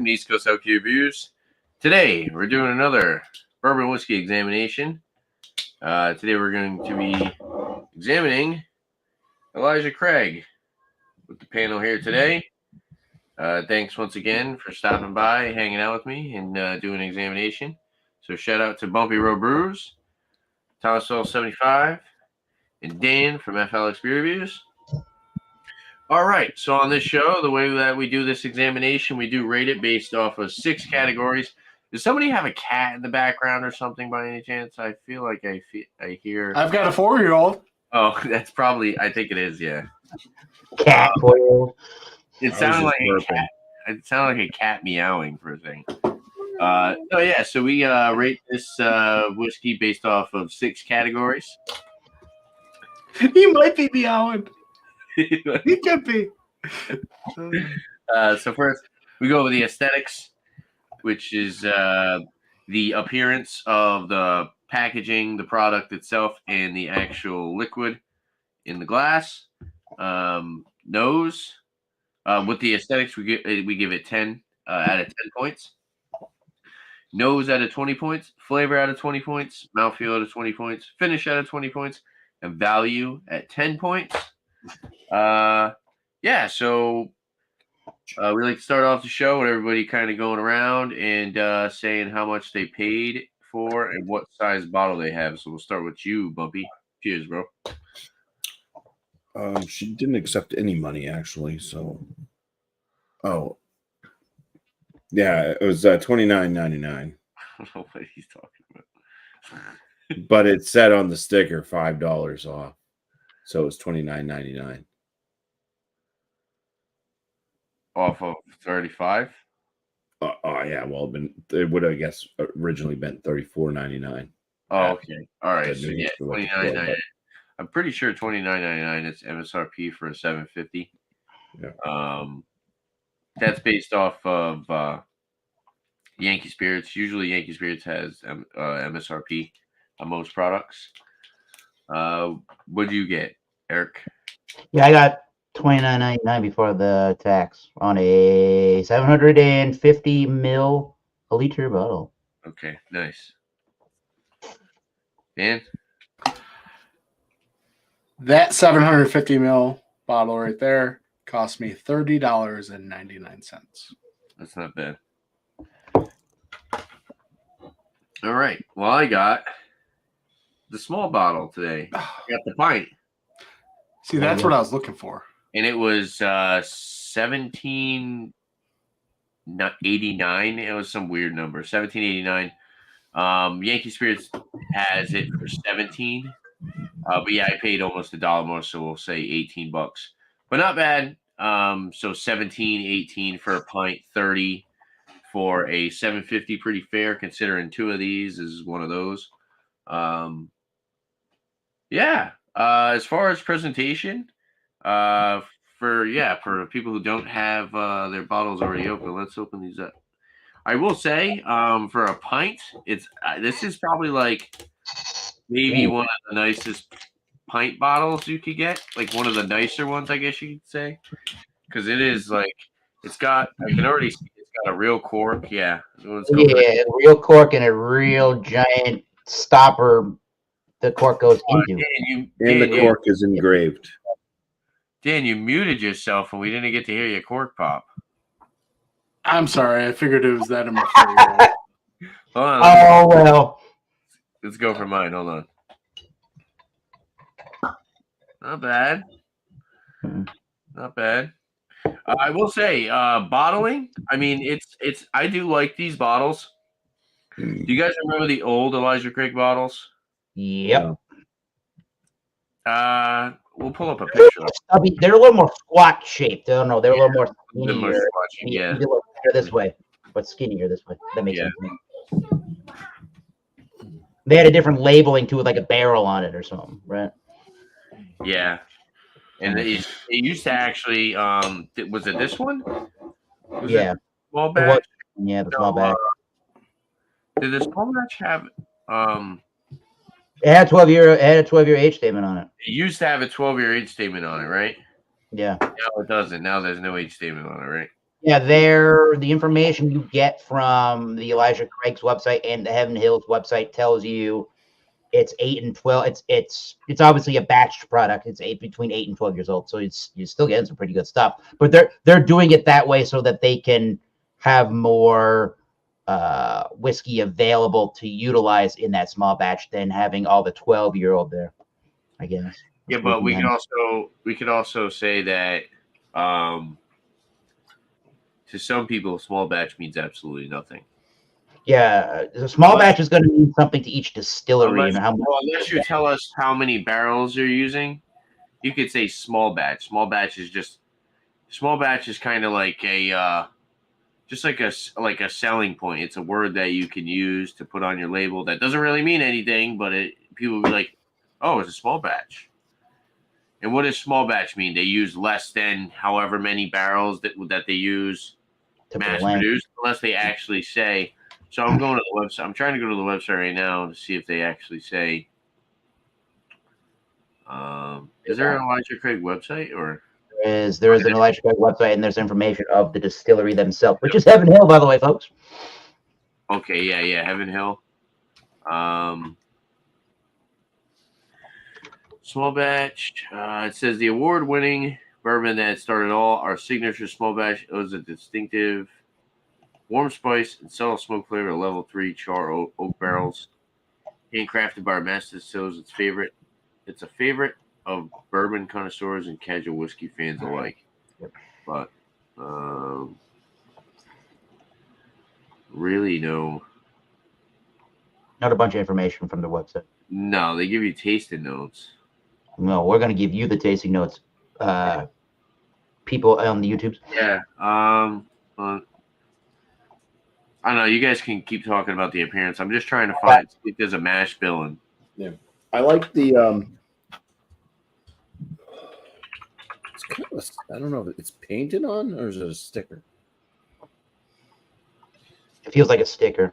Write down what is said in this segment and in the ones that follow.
to East Coast Reviews. Today, we're doing another bourbon whiskey examination. Today, we're going to be examining Elijah Craig with the panel here today. Thanks once again for stopping by, hanging out with me, and doing an examination. So, shout out to Bumpy Road Brews, Thomasville 75, and Dan from FLX Beer Reviews. All right, so on this show, the way that we do this examination, we do rate it based off of 6 categories. Does somebody have a cat in the background or something by any chance? I feel like I hear. I've got a 4-year-old. Oh, that's probably. I think it is. Yeah. Cat 4-year-old. It sounded like a cat. It sounded like a cat meowing for a thing. So we rate this whiskey based off of 6 categories. He might be meowing. He could be. So first, we go over the aesthetics, which is the appearance of the packaging, the product itself, and the actual liquid in the glass. Nose. With the aesthetics, we give it 10 out of 10 points. Nose out of 20 points. Flavor out of 20 points. Mouthfeel out of 20 points. Finish out of 20 points. And value at 10 points. So we like to start off the show with everybody kind of going around and saying how much they paid for and what size bottle they have. So we'll start with you, Bumpy. Cheers, bro. She didn't accept any money, actually. So, it was $29.99. I don't know what he's talking about. But it said on the sticker $5 off, so it was $29.99. Off of 35. Yeah. Well, it would have, I guess, originally been $34.99. Oh, okay. All right. So yeah, $29.99. I'm pretty sure $29.99 is MSRP for a 750. Yeah. That's based off of Yankee Spirits. Usually, Yankee Spirits has MSRP on most products. What do you get, Eric? Yeah, I got $29.99 before the tax on a 750 ml a liter bottle. Okay, nice. Dan? That 750 ml bottle right there cost me $30.99. That's not bad. All right. Well, I got the small bottle today. I got the pint. See, that's what I was looking for. And it was $17.89. It was some weird number. $17.89. Yankee Spirits has it for $17. But yeah, I paid almost $1 more, so we'll say $18. But not bad. So $17.18 for a pint, $30 for a 750. Pretty fair considering 2 of these is one of those. As far as presentation, for people who don't have their bottles already open, let's open these up. I will say, for a pint, this is probably like maybe one of the nicest pint bottles you could get, like one of the nicer ones, I guess you could say, because it is like I can already see it's got a real cork. Yeah, real cork and a real giant stopper. The cork goes into. The cork is engraved. Dan, you muted yourself and we didn't get to hear your cork pop. I'm sorry. I figured it was that in my 4-year-old. Hold on. Oh, well. Let's go for mine. Hold on. Not bad. Not bad. I will say, bottling. I mean, it's. I do like these bottles. Do you guys remember the old Elijah Craig bottles? Yep. We'll pull up a picture. They're a little more squat shaped. They're a little more skinnier. Yeah. A little better this way, but skinnier this way. That makes sense. They had a different labeling to it, like a barrel on it or something, right? Yeah. And it used to actually, was it this one? Yeah. Small batch? Yeah, the small batch. Did the small batch have, it had a 12-year age statement on it. It used to have a 12-year age statement on it, right? Yeah. Now it doesn't. Now there's no age statement on it, right? Yeah, the information you get from the Elijah Craig's website and the Heaven Hills website tells you it's 8 and 12. It's obviously a batched product. It's between 8 and 12 years old, so you're still getting some pretty good stuff. But they're doing it that way so that they can have more whiskey available to utilize in that small batch than having all the 12-year-old there, I guess. Yeah, but we could also say that to some people, small batch means absolutely nothing. Yeah, the small batch is going to mean something to each distillery. Unless you tell us how many barrels you're using, you could say small batch. Small batch is kind of like just like a selling point. It's a word that you can use to put on your label that doesn't really mean anything, but people will be like, "Oh, it's a small batch." And what does small batch mean? They use less than however many barrels that they use to mass produce, unless they actually say. So I'm going to the website. I'm trying to go to the website right now to see if they actually say. Is there an Elijah Craig website or? There is an Elijah Craig website, and there's information of the distillery themselves, which is Heaven Hill, by the way, folks. Okay, yeah, Heaven Hill. Small batch. It says the award-winning bourbon that started all. Our signature small batch owes a distinctive warm spice and subtle smoke flavor. Level 3 char oak barrels, handcrafted by our master distillers. It's a favorite of bourbon connoisseurs and casual whiskey fans alike. But really, no. Not a bunch of information from the website. No, they give you tasting notes. No, we're going to give you the tasting notes. People on the YouTubes. Yeah. I don't know. You guys can keep talking about the appearance. I'm just trying to find if there's a mash bill. And yeah, I like the. It's kind of I don't know if it's painted on or is it a sticker? It feels like a sticker.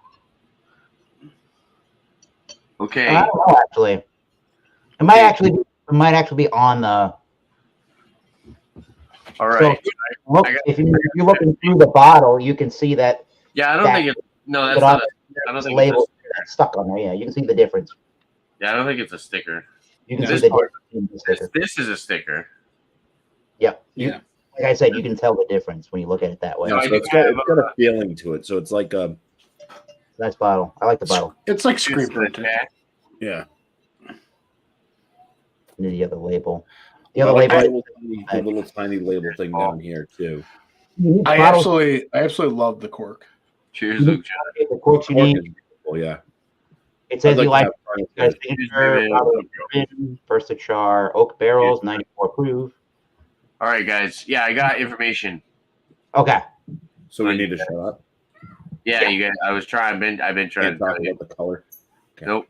Okay. I don't know, actually. It might actually be on the. All right. So if you're looking through the bottle, you can see that. Yeah, I don't think it's. No, that's not. I don't think label stuck on there. Yeah, you can see the difference. Yeah, I don't think it's a sticker. You can see the difference in the sticker. This is a sticker. Yep. Yeah. Like I said, you can tell the difference when you look at it that way. No, so it's got a feeling to it. So it's like a nice bottle. I like the bottle. It's like screen printed. Yeah. The other label. The other label. The little tiny label thing down here too. I absolutely love the cork. Cheers, Luke. The cork you need. Oh yeah. It says you like first to char, oak barrels, 94 proof. All right, guys. Yeah, I got information. Okay. So we need to shut up. Yeah, you guys. I've been trying to talk about the color. Okay.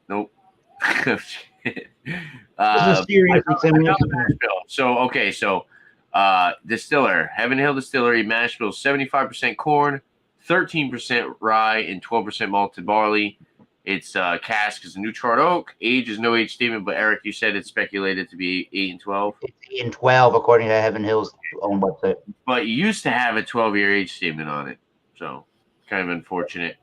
Nope. This is serious examination. So distiller, Heaven Hill Distillery, mash bill, 75% corn, 13% rye, and 12% malted barley. Its cask is a new charred oak. Age is no age statement, but Eric, you said it's speculated to be 8 and 12. It's 8 and 12, according to Heaven Hill's own website. But you used to have a 12-year age statement on it, so kind of unfortunate.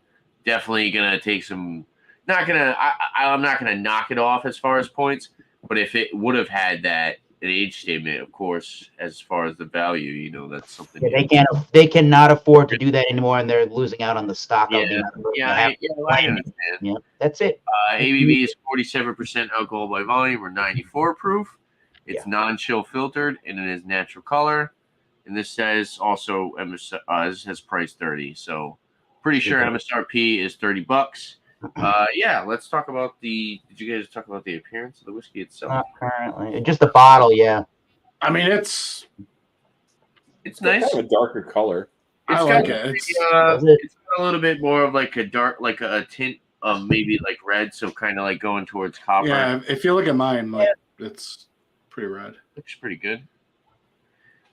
Definitely gonna take some. I'm not gonna knock it off as far as points, but if it would have had an age statement, of course, as far as the value, that's something. Yeah, they cannot afford to do that anymore, and they're losing out on the stock. I understand. Yeah, that's it. ABV is 47% alcohol by volume, or 94 proof. It's non-chill filtered, and it is natural color. And this says also this has price 30, so pretty sure MSRP is $30. Yeah, let's talk about did you guys talk about the appearance of the whiskey itself? Not currently. Just the bottle, yeah. I mean, it's nice. Kind of a darker color. I like it. It's got a little bit more of like a dark, like a tint of maybe like red, so kind of like going towards copper. Yeah, if you look at mine, it's pretty red. Looks pretty good.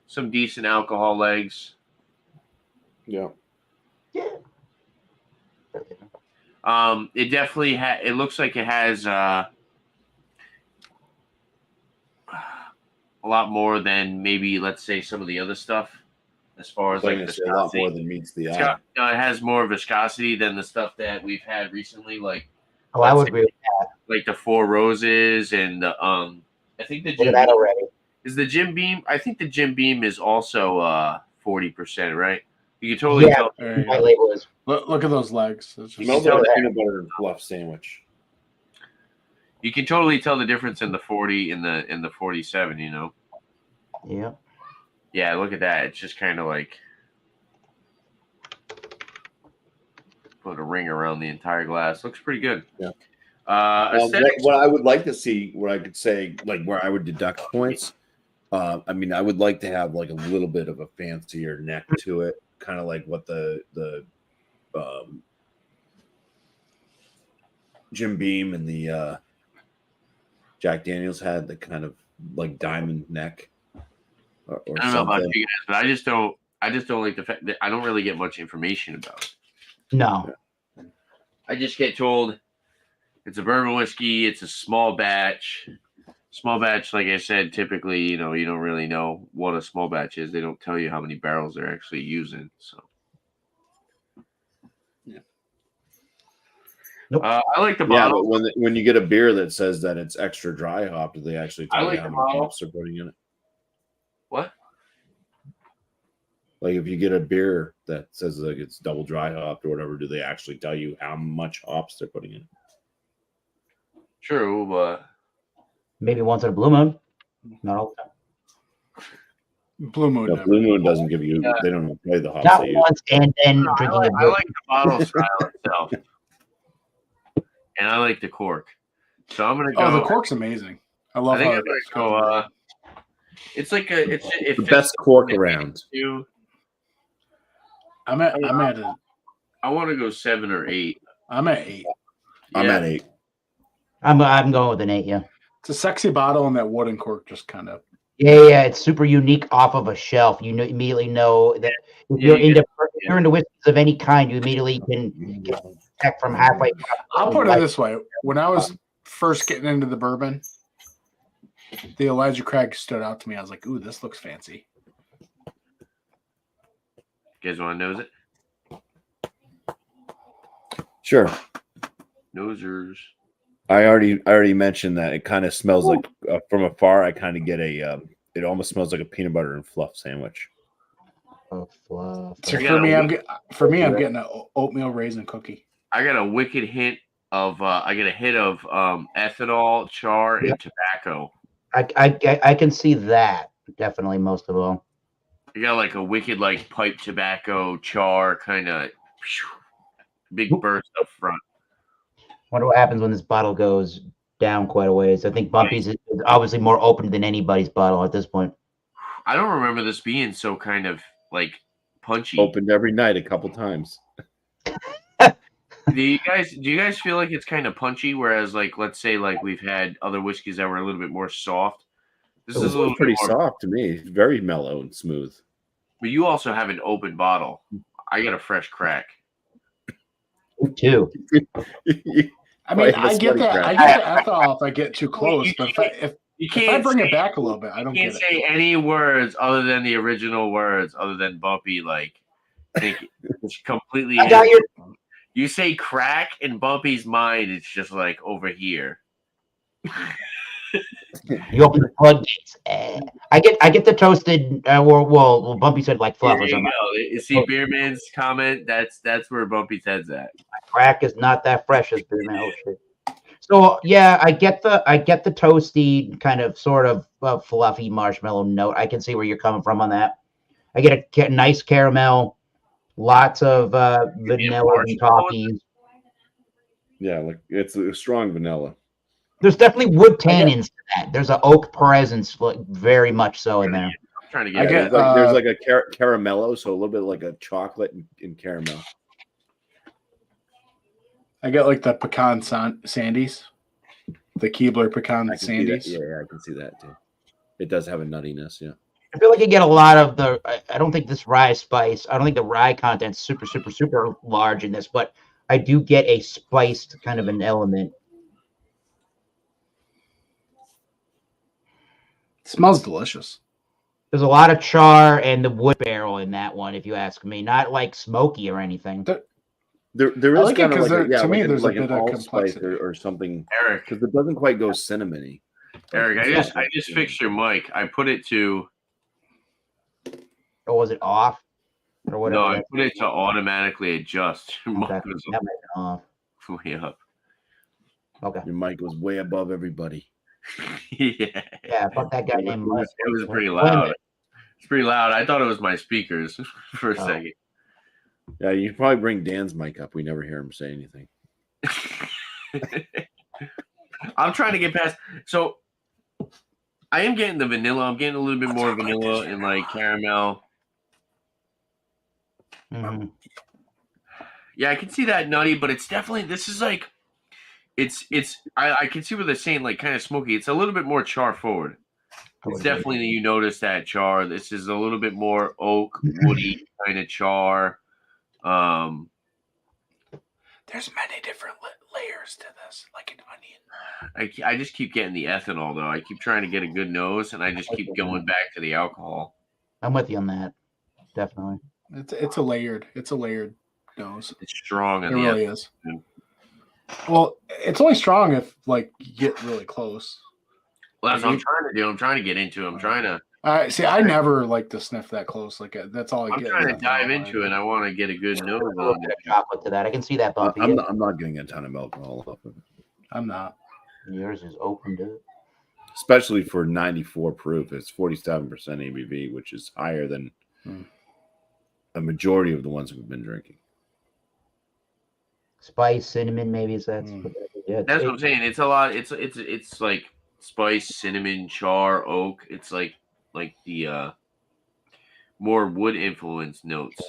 Some decent alcohol legs. Yeah. Yeah. It definitely it looks like it has a lot more than maybe, let's say, some of the other stuff. as far as Like like I say, a lot more viscosity. than meets the It's eye. got, it has more viscosity than the stuff that we've had recently, like Oh, I let's would say, agree with like the Four Roses and the I think the Look at Jim that Beam already. is the Jim Beam. I think the Jim Beam is also 40%, right? You can totally Yeah, tell. There you white go. label is. Look at those legs. It's just, Smells tell like a that- peanut butter and fluff sandwich. You can totally tell the difference in the 40 and the 47. You know. Yeah. Yeah, look at that. It's just kind of like put a ring around the entire glass. Looks pretty good. Yeah. Aesthetics. What I would like to see, what I could say, like where I would deduct points. I mean, I would like to have like a little bit of a fancier neck to it, kind of like what the Jim Beam and the Jack Daniels had, the kind of like diamond neck or I don't know about something. you guys, but I just don't like the fact that I don't really get much information about it. No. I just get told it's a bourbon whiskey. It's a small batch. Small batch, like I said, typically, you know, you don't really know what a small batch is. They don't tell you how many barrels they're actually using. So, Yeah. Nope. I like the Yeah, bottle. but when you get a beer that says that it's extra dry hopped, do they actually I tell like you how the many bottle. hops they're putting in it? What? Like if you get a beer that says like it's double dry hopped or whatever, do they actually tell you how much hops they're putting in? True, but Maybe once in a blue moon. Not all the time. Blue Moon. No, never. Blue Moon doesn't give you. Yeah. They don't play the hops Not they use. once and then I drinking like, a I beer. like the bottle style itself, and I like the cork. So I'm gonna go. Oh, the cork's amazing. I love I think how I'm it's gonna go. It's like it The fits best cork the around. too. I'm at a, I want to go 7 or 8. I'm at 8. I'm Yeah. at 8. I'm going with an 8, yeah. It's a sexy bottle, and that wooden cork just kind of. Yeah, it's super unique off of a shelf. You know, immediately know that if Yeah, you're you into if you're into whiskeys of any kind, you immediately can check from halfway. I'll put it this way: when I was first getting into the bourbon, the Elijah Craig stood out to me. I was like, "Ooh, this looks fancy." You guys want to nose it? Sure. Nosers. I already mentioned that it kind of smells like from afar. I kind of get a. It almost smells like a peanut butter and fluff sandwich. Oh, fluff. So You for got me, a I'm getting an oatmeal raisin cookie. I got a wicked hint of I get a hit of ethanol, char, and Yep. tobacco. I can see that definitely most of all. I got like a wicked like pipe tobacco, char kind of big burst up front. Wonder what happens when this bottle goes down quite a ways. I think Bumpy's is obviously more open than anybody's bottle at this point. I don't remember this being so kind of like punchy. Opened every night a couple times. Do you guys feel like it's kind of punchy? Whereas like let's say like we've had other whiskeys that were a little bit more soft. This This is a little one's pretty bit more, soft to me. It's very mellow and smooth. but you also have an open bottle. I got a fresh crack. Me too. I mean, Right, I that's get what he that. grabbed. I get the ethanol if I get too close, You but You if I can't bring say, it back a little bit, I don't you can't get it. say any words other than the original words, other than Bumpy. Like, think it's completely. I got your You say crack in Bumpy's mind, it's just like over here. you open the floodgates. I get the toasted. Well, Bumpy said like fluff There or you something. go. You see Beerman's comment. That's where Bumpy's head's at. Crack is not that fresh as beer man. Oh shit. So yeah, I get the toasty kind of sort of fluffy marshmallow note. I can see where you're coming from on that. I get a nice caramel, lots of vanilla and marshmallow toffees. Yeah, like it's a strong vanilla. There's definitely wood tannins to that. There's an oak presence, like, very much so in there. I'm trying to I get. get- There's like a caramello, so a little bit like a chocolate and caramel. I get like the pecan sandies, the Keebler pecan I can see that. sandies. Yeah, I can see that too. It does have a nuttiness, yeah. I feel like I get a lot of the. I don't think this rye spice. I don't think the rye content's super large in this, but I do get a spiced kind of an element. It smells delicious. There's a lot of char and the wood barrel in that one, if you ask me. Not like smoky or anything. There I is like it kind of 'cause like to me, an there's a bit an of allspice complexity. or something Eric, because it doesn't quite go cinnamony. Eric, I Yeah. just fixed your mic. I put it to Or was it off? Or whatever. no, I put it to automatically adjust. Your Okay. mic was That might be off. way up. Okay. Your mic was way above everybody. Yeah, Yeah, fuck that guy it named was, Musk. it was pretty Blame loud. it. It's pretty loud. I thought it was my speakers for a Oh. second. Yeah, you should probably bring Dan's mic up. We never hear him say anything. I'm trying to get past. So I am getting the vanilla. I'm getting a little bit more vanilla and like caramel. Mhm. Yeah, I can see that nutty, but it's definitely this is like it's I can see what they're saying, like kind of smoky. It's a little bit more char forward. It's definitely you notice that char. This is a little bit more oak, woody kind of char. There's many different layers to this, like an onion. I just keep getting the ethanol though. I keep trying to get a good nose, and I just keep going back to the alcohol. I'm with you on that. Definitely. It's a layered nose. It's strong It in the really ethanol. is. Well, it's only strong if like you get really close. Well, that's what I'm trying to do. I'm trying to get into it. I'm trying to. See, I never like to sniff that close. Like that's all I I'm get. trying to is dive ethanol. into it. I want to get a good nose A little on bit it. of chocolate to that. I can see that bumpy. I'm not getting a ton of alcohol off of it, I'm not. Yours is open to it. especially for 94 proof. It's 47% ABV, which is higher than a majority of the ones we've been drinking. Spice, cinnamon, maybe is that. Yeah, That's what I'm saying. It's a lot. It's like spice, cinnamon, char, oak. It's like the more wood influenced notes.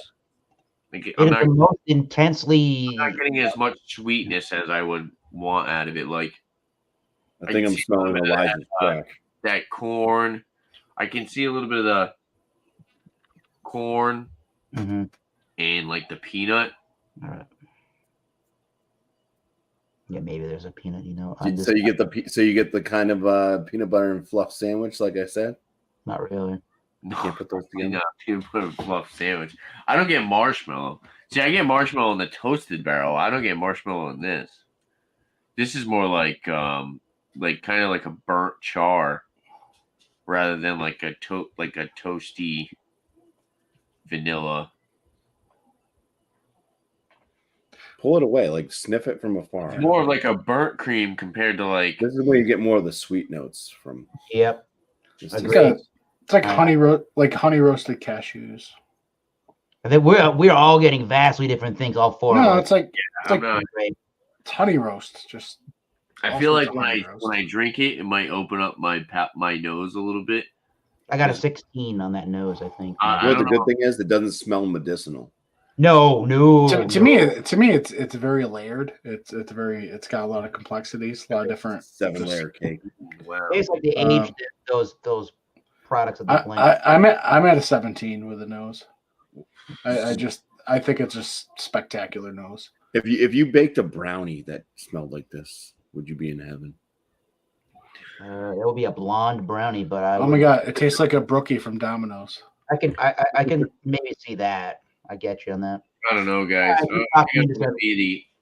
Like It is the most intensely. I'm not getting as much sweetness as I would want out of it. Like I think I'm smelling Elijah's crack. that corn. I can see a little bit of the corn and like the peanut. All right. Yeah, maybe there's a peanut. So you get the kind of peanut butter and fluff sandwich, like I said. Not really. No, Can't put those together. not peanut butter and fluff sandwich. I don't get marshmallow. See, I get marshmallow in the toasted barrel. I don't get marshmallow in this. This is more like kind of like a burnt char, rather than like a toasty vanilla. Pull it away, like sniff it from afar. It's more of like a burnt cream compared to like. This is where you get more of the sweet notes from. Yep. This Agreed. It's like honey roasted cashews. I think we're all getting vastly different things. All four. No, of it's like it's honey roast. Just I feel like when I drink it, it might open up my nose a little bit. I got a 16 on that nose. I think. Well, the good thing is it doesn't smell medicinal. No. To me, it's very layered. It's got a lot of complexities, a lot of different 7-layer cake. Wow. It's like the age that those products of the plant. I'm at a 17 with a nose. I think it's just spectacular nose. If you baked a brownie that smelled like this, would you be in heaven? It will be a blonde brownie, but my god, it tastes like a brookie from Domino's. I can maybe see that. I get you on that. I don't know, guys. I'm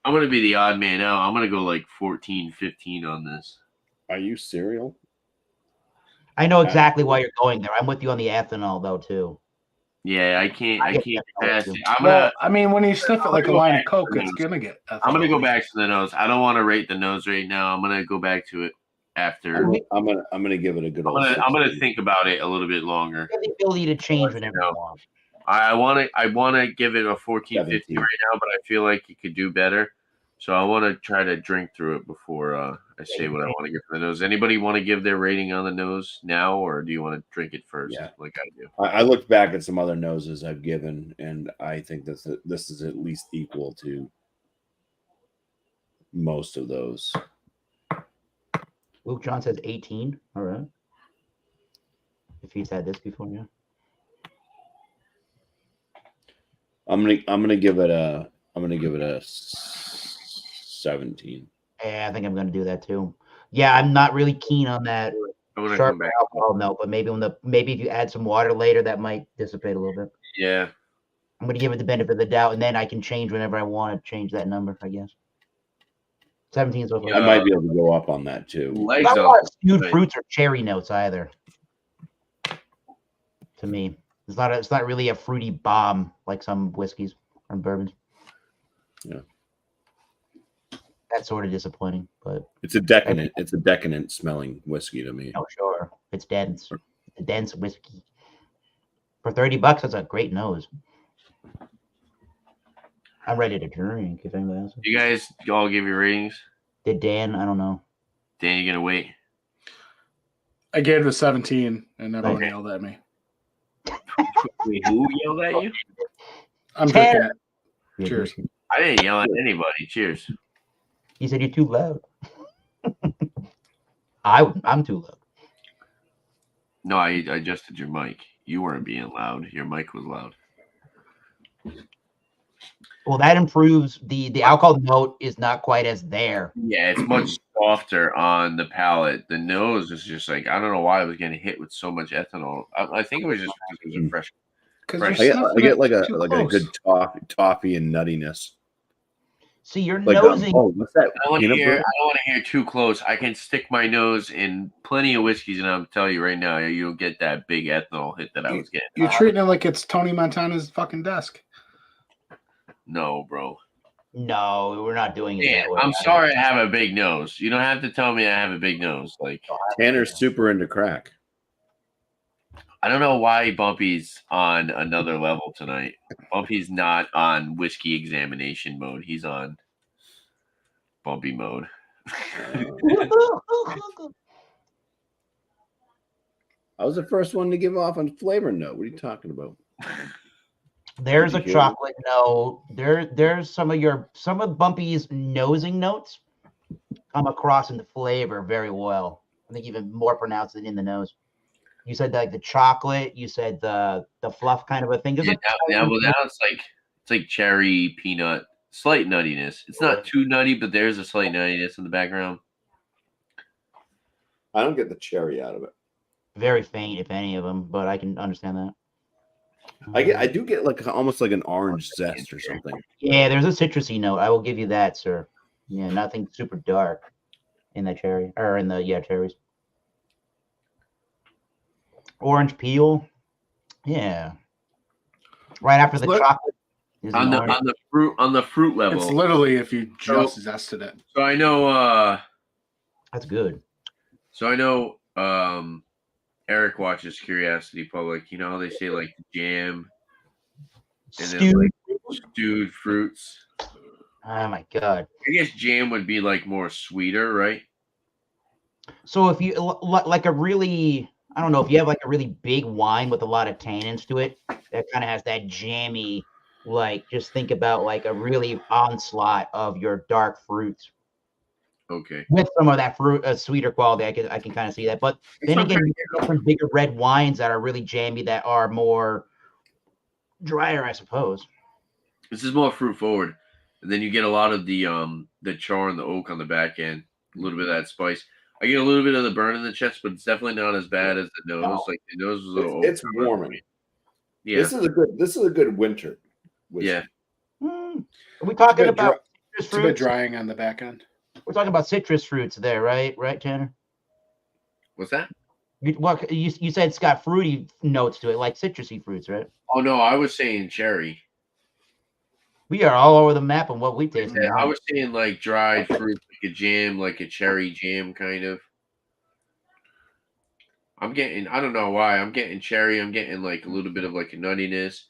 gonna be the odd man out. I'm gonna go like 14, 15 on this. Are you cereal? I know exactly why you're going there. I'm with you on the ethanol though too. Yeah, I can't pass it. I mean, when you sniff it like a line of Coke, it's gonna get ethanol. I'm gonna go back to the nose. I don't want to rate the nose right now. I'm gonna go back to it after. I'm gonna give it a good old. I'm gonna think about it a little bit longer. You have the ability to change whenever you want. I want to give it a 14, 15 right now, but I feel like you could do better. So I want to try to drink through it before I say what I want to give for the nose. Anybody want to give their rating on the nose now, or do you want to drink it first? Yeah. Like I do. I looked back at some other noses I've given, and I think this is at least equal to most of those. Luke John says 18. All right. If he's had this before, yeah. I'm gonna give it a 17. Yeah, I think I'm gonna do that too. Yeah, I'm not really keen on that I'm gonna sharp come back. alcohol note, but maybe if you add some water later, that might dissipate a little bit. Yeah. I'm gonna give it the benefit of the doubt, and then I can change whenever I want to change that number, I guess. 17 so far. I might be able to go up on that too. Legs Not a up. lot of stewed Right. fruits or cherry notes either. To me, it's not really a fruity bomb like some whiskeys or bourbons. Yeah. That's sort of disappointing, but It's a decadent smelling whiskey to me. oh sure, it's dense. It's a dense whiskey. For $30, that's a great nose. I'm ready to drink. If anybody else, You guys all give your ratings. did Dan? I don't know. Dan, you gonna wait? I gave it a 17, and everyone Okay. yelled at me. Wait, who yelled at you? I'm Ten. drinking it. Cheers. I didn't yell at anybody. Cheers. He said you're too loud. I'm too loud. No, I adjusted your mic. You weren't being loud. Your mic was loud. Well, that improves the alcohol note is not quite as there. Yeah, it's much softer on the palate. The nose is just like, I don't know why I was getting hit with so much ethanol. I think it was just because it was a fresh. Because Fresh. you're I get like too a close. good toffee and nuttiness. See, you're Like nosing. what's that? I don't want Peanut to butter? hear too close. I can stick my nose in plenty of whiskeys, and I'm telling you right now, you don't get that big ethanol hit that I was getting. You're treating it like it's Tony Montana's fucking desk. No, bro. No, we're not doing it Yeah, that way. I'm sorry I have a big nose. You don't have to tell me I have a big nose. Like, Tanner's super into crack. I don't know why Bumpy's on another level tonight. Bumpy's not on whiskey examination mode. He's on Bumpy mode. I was the first one to give off on flavor note. What are you talking about? There's Did a you hear chocolate note. There's some of Bumpy's nosing notes come across in the flavor very well. I think even more pronounced than in the nose. You said like the chocolate. You said the fluff kind of a thing. There's Yeah, a now it's like cherry, peanut, slight nuttiness. It's not too nutty, but there's a slight nuttiness in the background. I don't get the cherry out of it. very faint, if any of them, but I can understand that. I do get like almost like an orange zest or something. Yeah, there's a citrusy note. I will give you that, sir. Yeah, nothing super dark in the cherry or in the cherries. Orange peel. Yeah. Right after the chocolate. Is On the fruit level. It's literally if you just zested it. So I know that's good. So I know Eric watches Curiosity Public. You know how they say like jam and then like stewed fruits. Oh my god. I guess jam would be like more sweeter, right? So if you like a really, I don't know, if you have like a really big wine with a lot of tannins to it, that kind of has that jammy, like just think about like a really onslaught of your dark fruits. Okay. With some of that fruit, sweeter quality, I can kind of see that. But then again, you get some bigger red wines that are really jammy that are more drier, I suppose. This is more fruit forward, and then you get a lot of the char and the oak on the back end, a little bit of that spice. I get a little bit of the burn in the chest, but it's definitely not as bad as the nose. No. Like the nose was a little. It's warming. Yeah. This is a good winter. Whiskey. Yeah. Are we talking about citrus fruits? It's a bit drying on the back end. We're talking about citrus fruits there, right? Right, Tanner? What's that? You said it's got fruity notes to it, like citrusy fruits, right? Oh no, I was saying cherry. We are all over the map on what we taste. Yeah, I was saying like dried fruit, like a jam, like a cherry jam, kind of. I don't know why. I'm getting cherry. I'm getting like a little bit of like a nuttiness.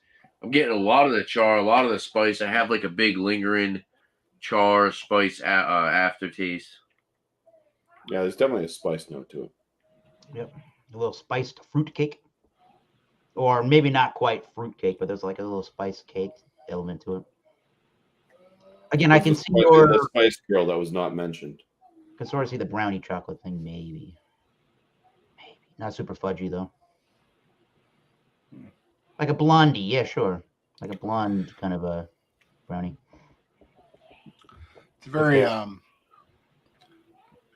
I'm getting a lot of the char, a lot of the spice. I have like a big lingering char spice aftertaste. Yeah, there's definitely a spice note to it. Yep, a little spiced fruit cake, or maybe not quite fruit cake, but there's like a little spice cake element to it. Again, I can see the spice girl that was not mentioned. I can sort of see the brownie chocolate thing, maybe not super fudgy though. Like a blondie, yeah, sure, like a blonde kind of a brownie. It's very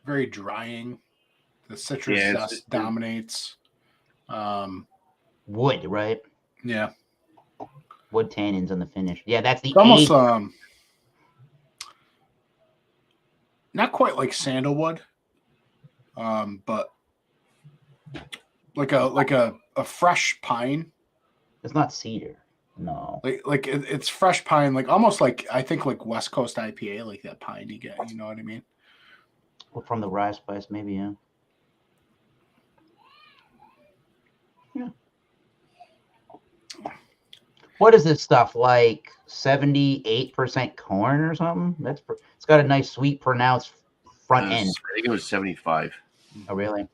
very drying. The citrus Yeah, zest dominates. Wood, right? Yeah. Wood tannins on the finish. Yeah, that's the It's almost age. not quite like sandalwood, but like a fresh pine. It's not cedar. No. It's fresh pine, like almost like I think like West Coast IPA, like that pine you get. You know what I mean? Well, from the rye spice, maybe, yeah. Yeah. What is this stuff? Like 78% corn or something? It's got a nice, sweet, pronounced front end. I think it was 75. Oh, really?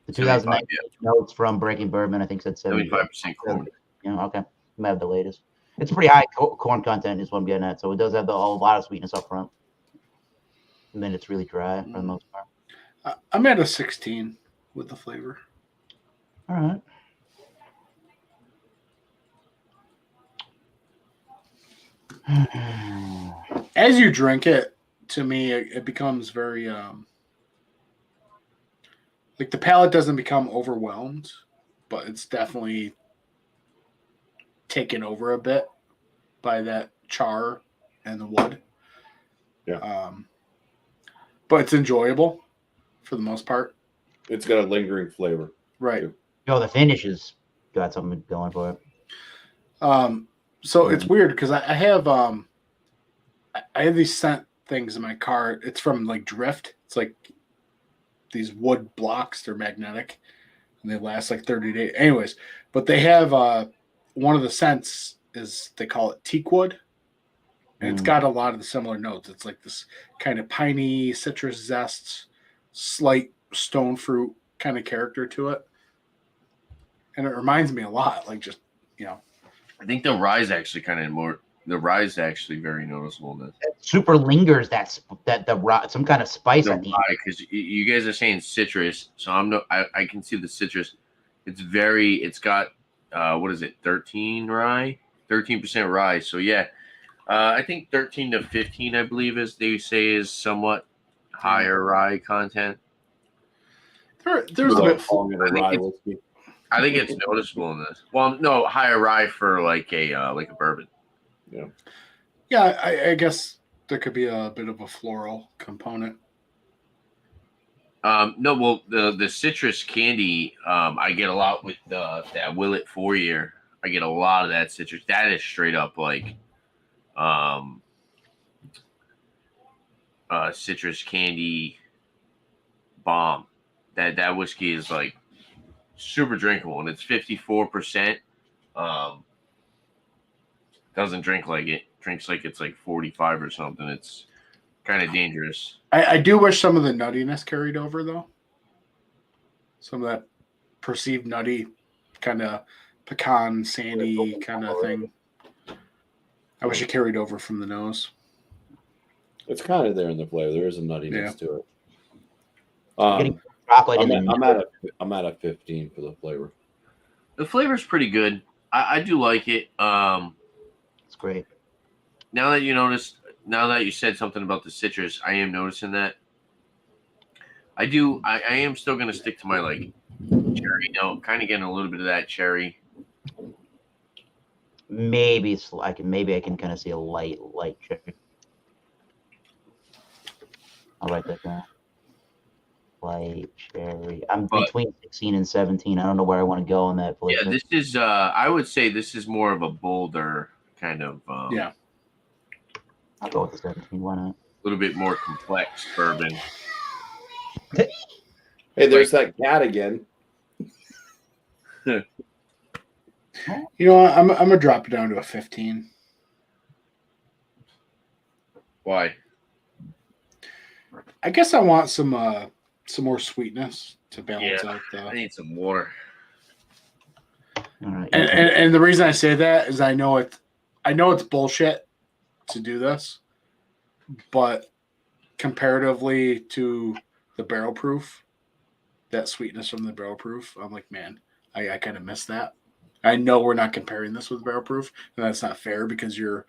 The 75, 2019 notes from Breaking Bourbon, I think, said 75% corn. Yeah, okay. Might have the latest. It's pretty high corn content, is what I'm getting at. So it does have a lot of sweetness up front. And then it's really dry for the most part. I'm at a 16 with the flavor. All right. As you drink it, to me, it becomes very like the palate doesn't become overwhelmed, but it's definitely taken over a bit by that char and the wood. Yeah. But it's enjoyable for the most part. It's got a lingering flavor. Right. Yo, the finish has got something going for it. So it's weird because I have these scent things in my car. It's from like Drift. It's like these wood blocks. They're magnetic and they last like 30 days. Anyways, but they have one of the scents is they call it teak wood. And it's got a lot of the similar notes. It's like this kind of piney citrus zest, slight stone fruit kind of character to it. And it reminds me a lot, like just, I think the rye is actually the rye is actually very noticeable in this. It super lingers some kind of spice The at the end. rye, because you guys are saying citrus, so I can see the citrus. It's got what is it, 13% rye. So yeah, I think 13 to 15, I believe, as they say, is somewhat higher rye content. There's a bit. I think it's noticeable in this. Well, no, higher rye for like a bourbon. Yeah. Yeah, I guess there could be a bit of a floral component. No, well, the citrus candy, I get a lot with that Willet 4-year. I get a lot of that citrus. That is straight up like citrus candy bomb. That whiskey is like super drinkable, and it's 54%. Doesn't drink like it. Drinks like it's like 45 or something. It's kind of dangerous. I do wish some of the nuttiness carried over, though. Some of that perceived nutty kind of pecan, sandy kind of thing. I wish it carried over from the nose. It's kind of there in the flavor. There is a nuttiness to it. Chocolate I'm at a 15 for the flavor. The flavor's pretty good. I do like it. It's great. Now that you said something about the citrus, I am noticing that. I am still going to stick to my like cherry note, kind of getting a little bit of that cherry. Maybe I can kind of see a light cherry. I'll write that down. Light cherry. I'm between 16 and 17. I don't know where I want to go on that flavor. Yeah, this is I would say this is more of a bolder kind of yeah. I'll go with the 17. Why not? A little bit more complex bourbon. Hey, there's that cat again. You know what? I'm gonna drop it down to a 15. Why? I guess I want some more sweetness to balance out the. I need some water. All right. And the reason I say that is I know it's bullshit to do this, but comparatively to the barrel proof, that sweetness from the barrel proof, I'm like, man, I kind of miss that. I know we're not comparing this with barrel proof, and that's not fair because you're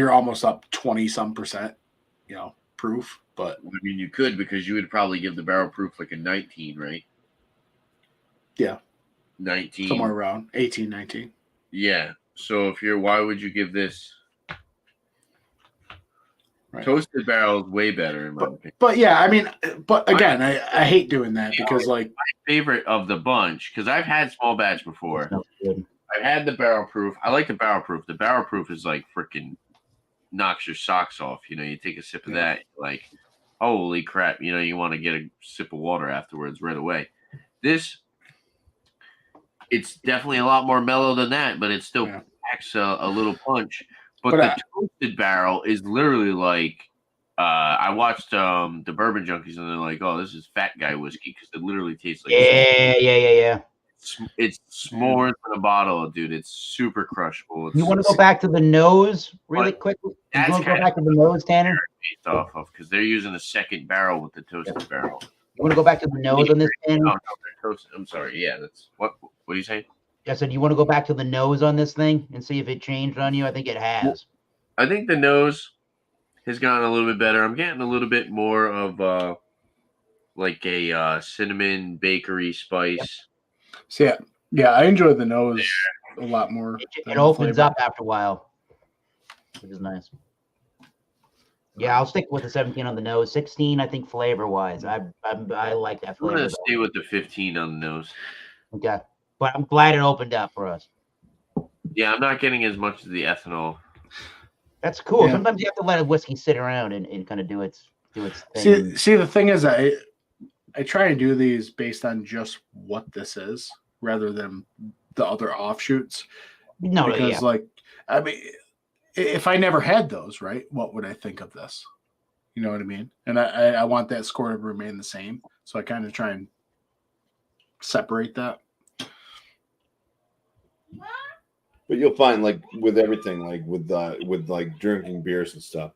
almost up 20 some %, proof. but I mean, you could because you would probably give the barrel proof like a 19, right? Yeah. 19. Somewhere around 18, 19. Yeah. So why would you give this? Right. Toasted barrel is way better in my opinion. But yeah, I mean, but again, I hate doing that because like my favorite of the bunch, because I've had small batch before. Smells good. I've had the barrel proof. I like the barrel proof. The barrel proof is like freaking knocks your socks off. You know, you take a sip of that, like, holy crap. You know, you want to get a sip of water afterwards right away. This, it's definitely a lot more mellow than that, but it still packs a little punch. But the toasted barrel is literally like, I watched the Bourbon Junkies, and they're like, "Oh, this is fat guy whiskey," because it literally tastes like Yeah. It's smaller than a bottle, dude. It's super crushable. You want to go back to the nose really quickly? You want to go back to the nose, Tanner? Based off of because they're using the second barrel with the toasted barrel. You want to go back to the nose on this, Tanner? No, they're toasted. I'm sorry. Yeah, that's what are you saying? I said, you want to go back to the nose on this thing and see if it changed on you? I think it has. I think the nose has gotten a little bit better. I'm getting a little bit more of like a cinnamon bakery spice. So yeah, I enjoy the nose a lot more. It opens up after a while, which is nice. Yeah, I'll stick with the 17 on the nose. 16, I think flavor-wise, I like that flavor. I'm gonna stay with the 15 on the nose. Okay, but I'm glad it opened up for us. Yeah, I'm not getting as much of the ethanol. That's cool. Yeah. Sometimes you have to let a whiskey sit around and kind of do its thing. See, the thing is, I try and do these based on just what this is, rather than the other offshoots. No, because like, I mean, if I never had those, right, what would I think of this? You know what I mean? And I want that score to remain the same, so I kind of try and separate that. But you'll find, like with everything, like with like drinking beers and stuff,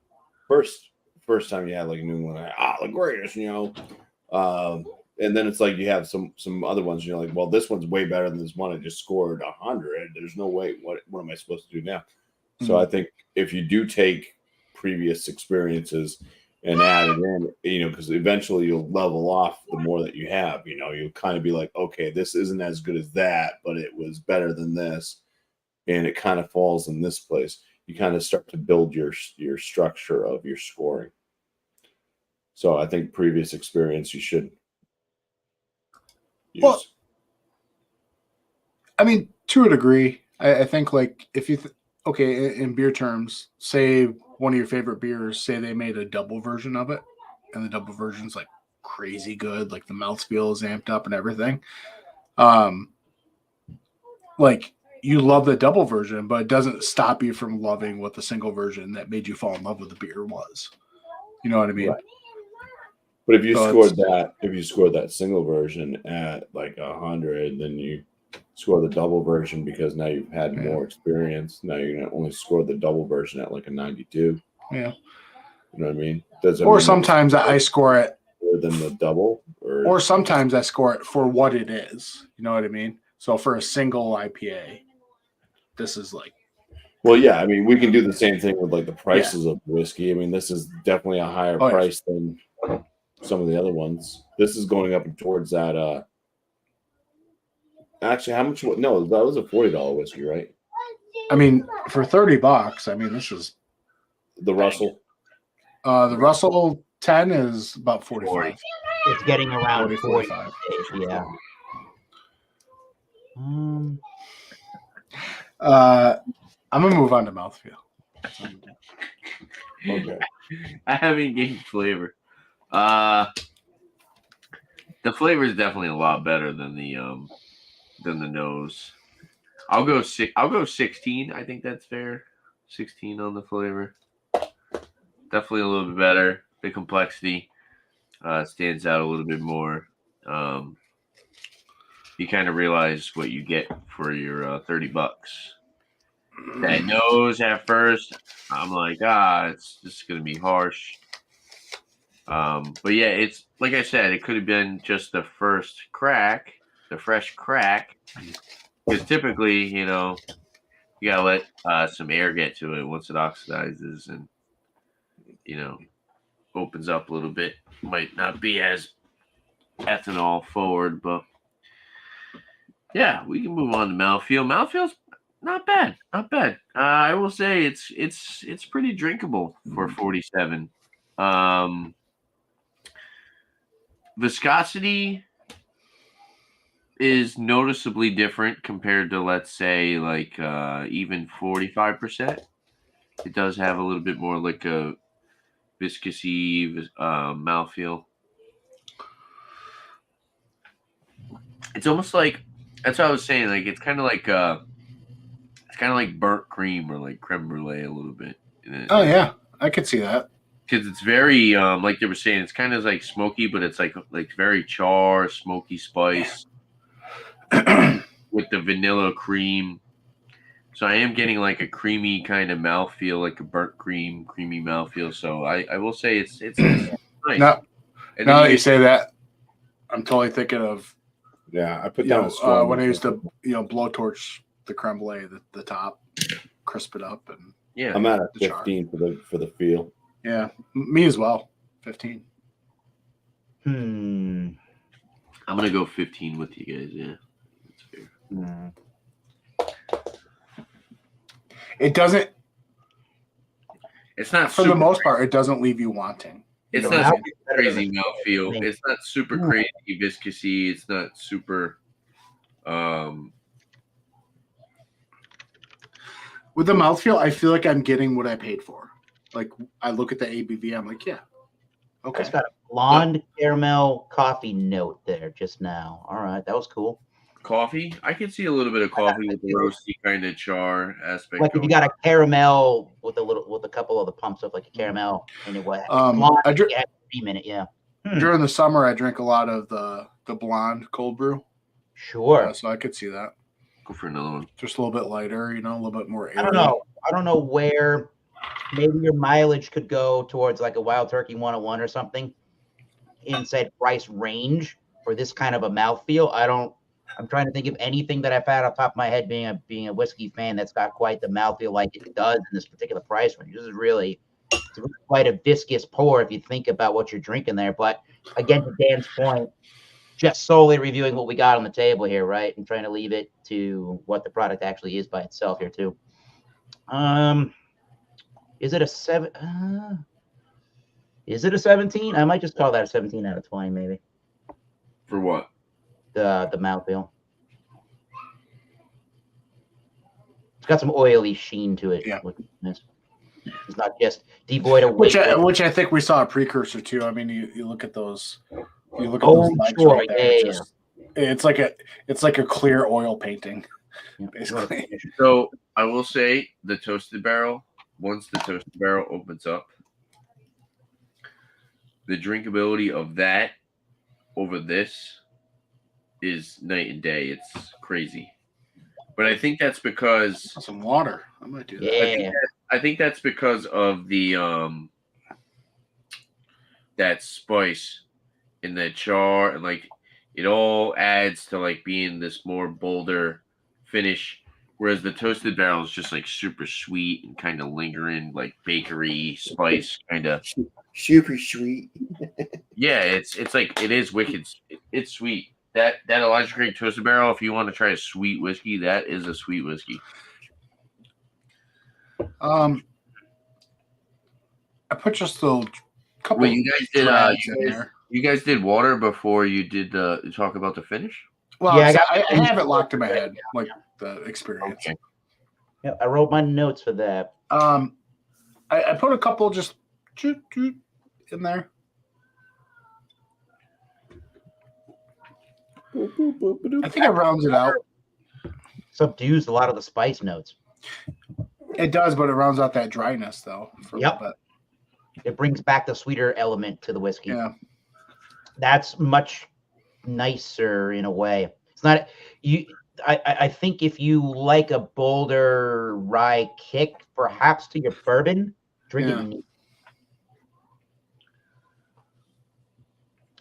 first time you had like a new one, the greatest, you know, and then it's like you have some other ones, you're like, well, this one's way better than this one. I just scored 100. There's no way. What am I supposed to do now? Mm-hmm. So I think if you do take previous experiences and add it in, you know, because eventually you'll level off the more that you have. You know, you'll kind of be like, okay, this isn't as good as that, but it was better than this. And it kind of falls in this place. You kind of start to build your structure of your scoring. So I think previous experience you should use. Well, I mean, to a degree, I think like if you in beer terms, say one of your favorite beers, say they made a double version of it, and the double version's like crazy good, like the mouthfeel is amped up and everything. Like, you love the double version, but it doesn't stop you from loving what the single version that made you fall in love with the beer was. You know what I mean? Right. But if you scored that single version at like 100, then you score the double version because now you've had more experience. Now you're going to only score the double version at like a 92. Yeah. You know what I mean? Or sometimes I score it more than the double. Or sometimes I score it for what it is. You know what I mean? So for a single IPA, this is like. Well, yeah. I mean, we can do the same thing with like the prices of whiskey. I mean, this is definitely a higher price than some of the other ones. This is going up towards that. Actually, how much? No, that was a $40 whiskey, right? I mean, for $30, I mean, this is the Russell. The Russell 10 is about 45. It's getting around 45. Yeah. I'm gonna move on to mouthfeel. Okay. I haven't gained flavor. The flavor is definitely a lot better than the nose. I'll go 16. I think that's fair. 16 on the flavor. Definitely a little bit better. The complexity stands out a little bit more. You kind of realize what you get for your $30. That nose at first, I'm like, it's just gonna be harsh. But yeah, it's like I said, it could have been just the first crack, the fresh crack, because typically, you know, you gotta let some air get to it once it oxidizes, and you know, opens up a little bit. Might not be as ethanol forward, but yeah, we can move on to mouthfeel. Mouthfeel's not bad, not bad. I will say it's pretty drinkable for 47. Viscosity is noticeably different compared to, let's say, like even 45%. It does have a little bit more like a viscousy mouthfeel. It's almost like, that's what I was saying. Like it's kind of like burnt cream or like creme brulee a little bit. Oh yeah, I could see that. Because it's very like they were saying, it's kind of like smoky, but it's like very char, smoky spice with the vanilla cream. So I am getting like a creamy kind of mouthfeel, like a burnt creamy mouthfeel. So I will say it's nice. Now that you say that, I'm totally thinking of I put down when I used to blowtorch the creme brulee, the top, crisp it up, and yeah, I'm at a 15 for the feel. Yeah, me as well. 15. I'm gonna go 15 with you guys. Yeah, that's fair. It doesn't. It's not for the most part. It doesn't leave you wanting. It's not crazy mouthfeel. It's not super crazy viscousy. It's not super. With the mouthfeel, I feel like I'm getting what I paid for. Like I look at the ABV, I'm like, yeah, okay. It's got a blonde caramel coffee note there just now. All right, that was cool. Coffee? I can see a little bit of coffee with the roasty kind of char aspect. Like if you got a caramel with a couple of the pumps of like a caramel and it was blonde, yeah, 3 minute, yeah. During the summer, I drink a lot of the blonde cold brew. Sure. So I could see that. Go for another one. Just a little bit lighter, a little bit more airy. I don't know where maybe your mileage could go towards like a Wild Turkey 101 or something in said price range for this kind of a mouthfeel. I'm trying to think of anything that I've had off the top of my head being a whiskey fan that's got quite the mouthfeel like it does in this particular price range. This is really quite a viscous pour if you think about what you're drinking there. But again, to Dan's point, just solely reviewing what we got on the table here, right? And trying to leave it to what the product actually is by itself here too. Is it a 7? Is it a 17? I might just call that a 17 out of 20, maybe. For what? The mouthfeel. It's got some oily sheen to it. Yeah. It's not just devoid of which I think we saw a precursor to. I mean, you look at those. You look at those legs sure, right there. It's like a clear oil painting, basically. So I will say the toasted barrel. Once the toasted barrel opens up, the drinkability of that over this is night and day. It's crazy. But I think that's because some water. I might do that. Yeah. I think that's because of the that spice in the char, and like it all adds to like being this more bolder finish. Whereas the toasted barrel is just like super sweet and kind of lingering, like bakery spice kind of. Super sweet. Yeah, it's like it is wicked. It's sweet. That Elijah Craig toasted barrel, if you want to try a sweet whiskey, that is a sweet whiskey. I put just a couple. Wait, you guys did in there. You guys did water before you did talk about the finish? Well, yeah, I have it locked in my head, like the experience. Okay. Yeah, I wrote my notes for that. I put a couple just in there. I think it rounds it out. Subdues a lot of the spice notes. It does, but it rounds out that dryness, though. For a little bit. It brings back the sweeter element to the whiskey. Yeah. That's much nicer in a way. It's not you. I think if you like a bolder rye kick, perhaps to your bourbon, drink it neat.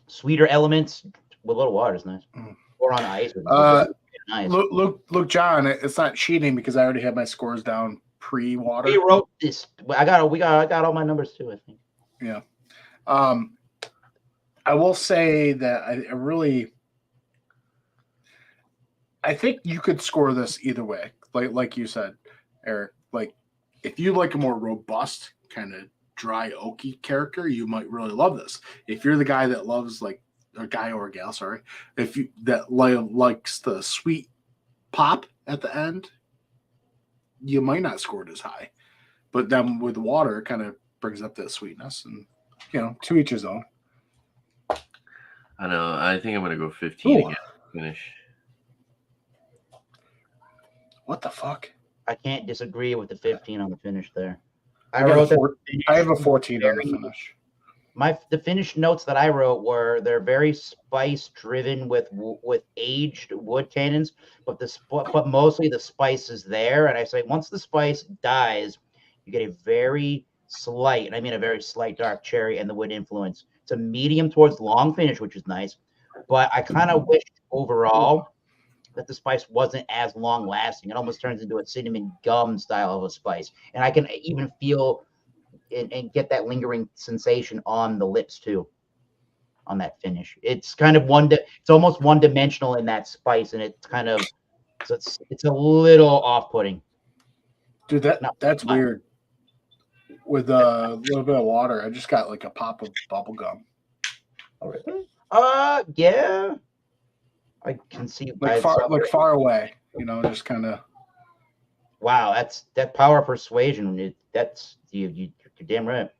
Sweeter elements with a little water is nice. Or on ice. Nice. Look, John, it's not cheating because I already have my scores down pre-water. We wrote this. I got all my numbers too, I think. Yeah. I will say that I think you could score this either way. Like you said, Eric. Like if you like a more robust kind of dry oaky character, you might really love this. If you're the guy that loves like a guy or a gal, sorry, if you that likes the sweet pop at the end, you might not score it as high. But then with water, it kind of brings up that sweetness, and to each his own. I know. I think I'm gonna go 15 Ooh. again. Finish. What the fuck? I can't disagree with the 15 on the finish there. I have a 14 on the finish. The finish notes that I wrote were they're very spice driven with aged wood tannins, but mostly the spice is there. And I say once the spice dies, you get a very slight, and I mean a very slight dark cherry and the wood influence. It's a medium towards long finish, which is nice. But I kind of wish overall that the spice wasn't as long lasting. It almost turns into a cinnamon gum style of a spice. And I can even feel and get that lingering sensation on the lips too, on that finish. It's kind of it's almost one dimensional in that spice, and it's kind of it's a little off-putting. Dude, that's weird. With a little bit of water, I just got like a pop of bubble gum. Yeah. I can see far away, just kind of. Wow, that power of persuasion. That's you're damn right.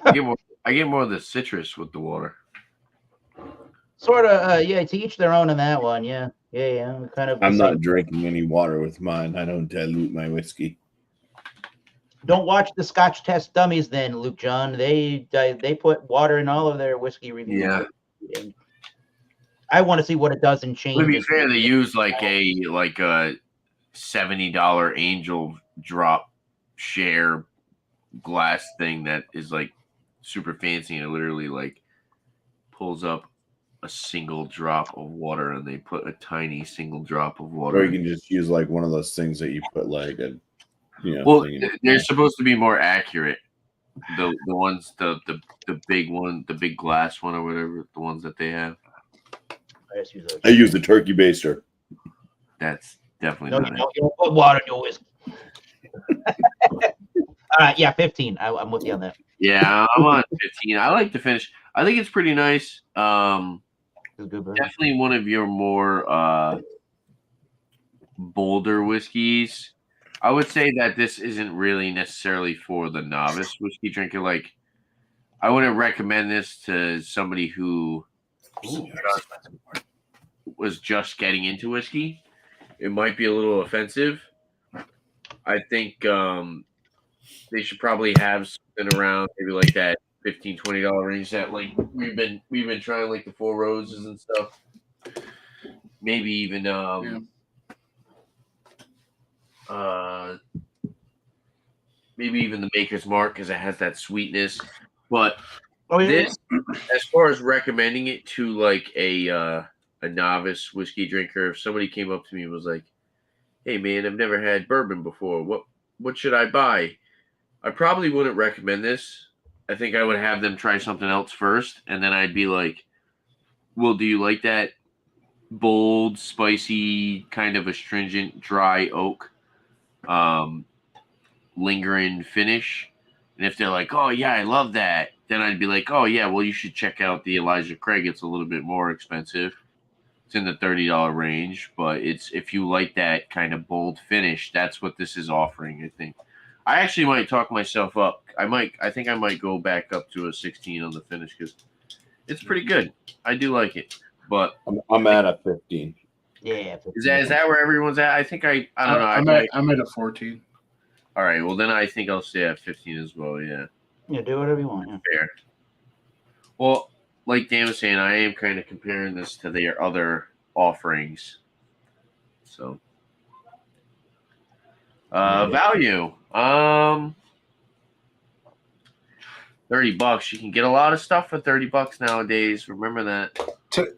I get more of the citrus with the water. Sort of, yeah. To each their own on that one. Yeah. Kind of. I'm not drinking any water with mine. I don't dilute my whiskey. Don't watch the Scotch Test Dummies, then, Luke John. They put water in all of their whiskey reviews. Yeah. I want to see what it does in change. To be fair, they use like a $70 Angel drop share glass thing that is like super fancy, and it literally like pulls up a single drop of water, and they put a tiny single drop of water. Or you can just use like one of those things that you put like a well, they're supposed to be more accurate. The ones the big one, the big glass one or whatever, the ones that they have. I use the turkey baster. That's definitely not it. You don't put water in your whiskey. Yeah, 15. I'm with you on that. Yeah, I'm on 15. I like the finish. I think it's pretty nice. Definitely one of your more bolder whiskeys. I would say that this isn't really necessarily for the novice whiskey drinker. Like, I wouldn't recommend this to somebody who was just getting into whiskey. It might be a little offensive. I think they should probably have something around maybe like that $15, $20 range that like we've been trying, like the Four Roses and stuff. Maybe even maybe even the Maker's Mark, because it has that sweetness. But this, as far as recommending it to like a novice whiskey drinker, if somebody came up to me and was like, "Hey man, I've never had bourbon before. What should I buy?" I probably wouldn't recommend this. I think I would have them try something else first, and then I'd be like, "Well, do you like that bold, spicy, kind of astringent, dry oak, lingering finish?" And if they're like, "Oh yeah, I love that," then I'd be like, "Oh yeah, well you should check out the Elijah Craig. It's a little bit more expensive. It's in the $30 range, but if you like that kind of bold finish, that's what this is offering, I think." I actually might talk myself up. I think I might go back up to a 16 on the finish because it's pretty good. I do like it, but I'm at a 15. Yeah. 15. Is that where everyone's at? I think I don't know. I'm at a 14. All right. Well, then I think I'll stay at 15 as well. Yeah. Yeah. Do whatever you want. Yeah. Fair. Well, like Dan was saying, I am kind of comparing this to their other offerings. So, value. $30. You can get a lot of stuff for $30 nowadays. Remember that.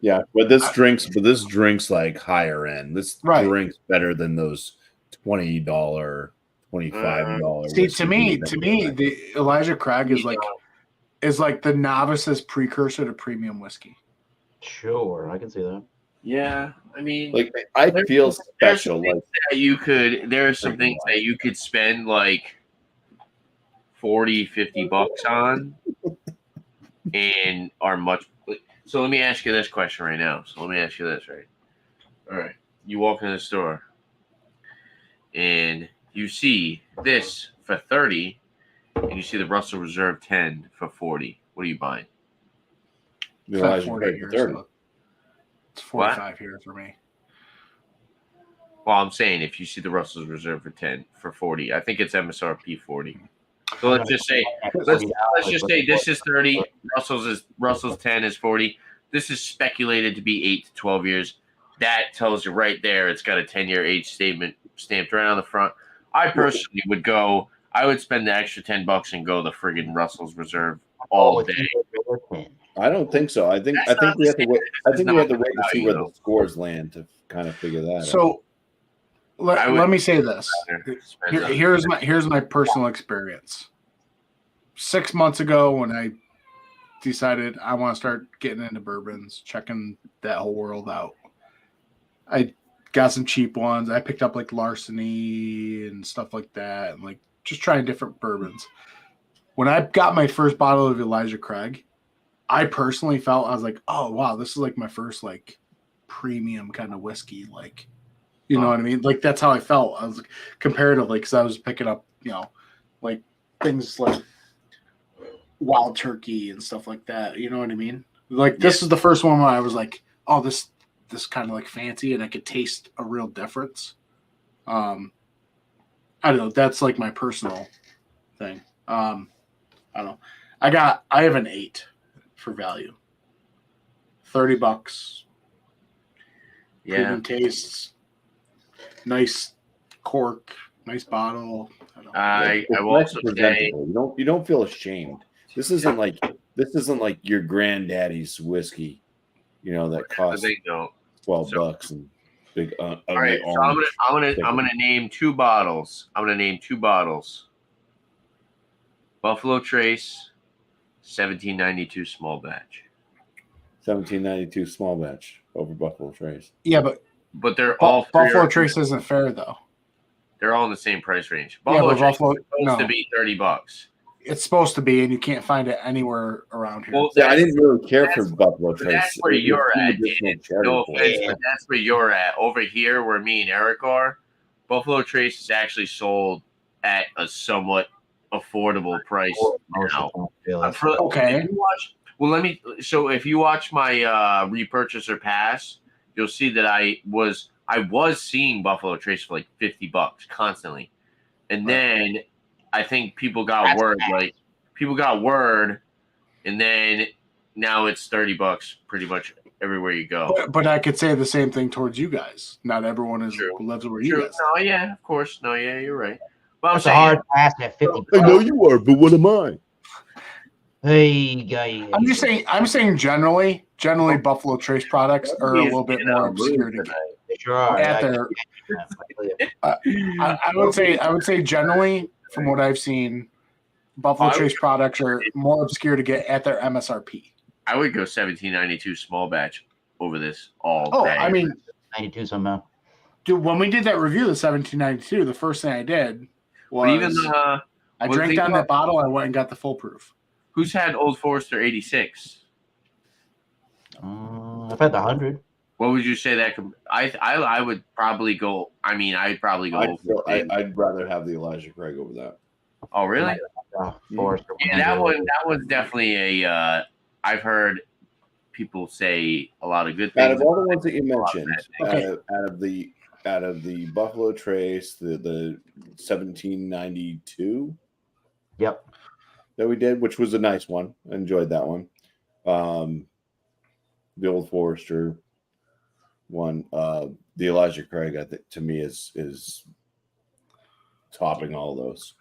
Yeah, but this drinks like higher end. This drinks better than those $20, $25. See, to me, the Elijah Craig is like is like the novice's precursor to premium whiskey. Sure, I can see that. Yeah, I mean, Like I feel there's special. some Like things that you could. There are some Freaking things that you could spend like 40, 50 bucks on, and are much. So let me ask you this question right now. So let me ask you this, right? All right, you walk in the store, and you see this for 30, and you see the Russell Reserve 10 for 40. What are you buying? the It's not Elijah 40 Craig here, for 30. so it's 45 here for me. Well, I'm saying if you see the Russell's Reserve for 10 for 40, I think it's MSRP 40. So let's just say let's just say this is 30, Russell's 10 is 40. This is speculated to be 8 to 12 years. That tells you right there it's got a 10-year age statement stamped right on the front. I personally I would spend the extra $10 and go the friggin' Russell's Reserve all day. I don't think so. I think we have to wait. I think we have to wait to see where the scores land to kind of figure that out. So let me say this. Here's my personal experience. 6 months ago, when I decided I want to start getting into bourbons, checking that whole world out, I got some cheap ones. I picked up like Larceny and stuff like that, and like just trying different bourbons. When I got my first bottle of Elijah Craig, I personally felt, I was like, oh wow, this is like my first like premium kind of whiskey, like, you know what I mean? Like that's how I felt. I was like, comparatively, because I was picking up, like things like Wild Turkey and stuff like that. You know what I mean? Like this is the first one where I was like, oh, this kind of like fancy, and I could taste a real difference. I don't know. That's like my personal thing. I don't know. I have an 8 for value. $30. Yeah. Premium tastes. Nice cork. Nice bottle. I will also say you don't feel ashamed. This isn't like your granddaddy's whiskey, that costs they don't. $12 and big. All right, so I'm gonna name 2 bottles. Buffalo Trace, 1792 small batch. 1792 small batch over Buffalo Trace. Yeah, but they're all Buffalo Trace isn't fair though. They're all in the same price range. Buffalo Trace is supposed no. to be $30. It's supposed to be, and you can't find it anywhere around here. Well, I didn't really care for Buffalo Trace. That's where you're at. No offense, but that's where you're at. Over here, where me and Eric are, Buffalo Trace is actually sold at a somewhat affordable price now. Okay. If you watch my repurchaser pass, you'll see that I was seeing Buffalo Trace for like $50 constantly, and then I think people got word, and then now it's $30 pretty much everywhere you go. But I could say the same thing towards you guys. Not everyone lives where you guys. No, yeah, of course. No, yeah, you're right. But That's a hard pass at $50. I know you are, but what am I? Hey, guy. I'm saying generally Buffalo Trace products are a little bit more obscure to get. Sure are. I would say generally, from what I've seen, Buffalo Trace products are more obscure to get at their MSRP. I would go 1792 small batch over this all day. I mean, 92 somehow. Dude, when we did that review of 1792, the first thing I did was I drank down that bottle. I went and got the full proof. Who's had Old Forester 86? I've had the 100. What would you say that? I would probably go. I mean, I'd probably go. I'd rather have the Elijah Craig over that. Oh, really? Forester. Yeah, that one's definitely a. I've heard people say a lot of good things. Out of all the ones that you mentioned, out of the Buffalo Trace, the 1792. Yep. That we did, which was a nice one. I enjoyed that one. The Old Forester one, the Elijah Craig, I think, to me is topping all those.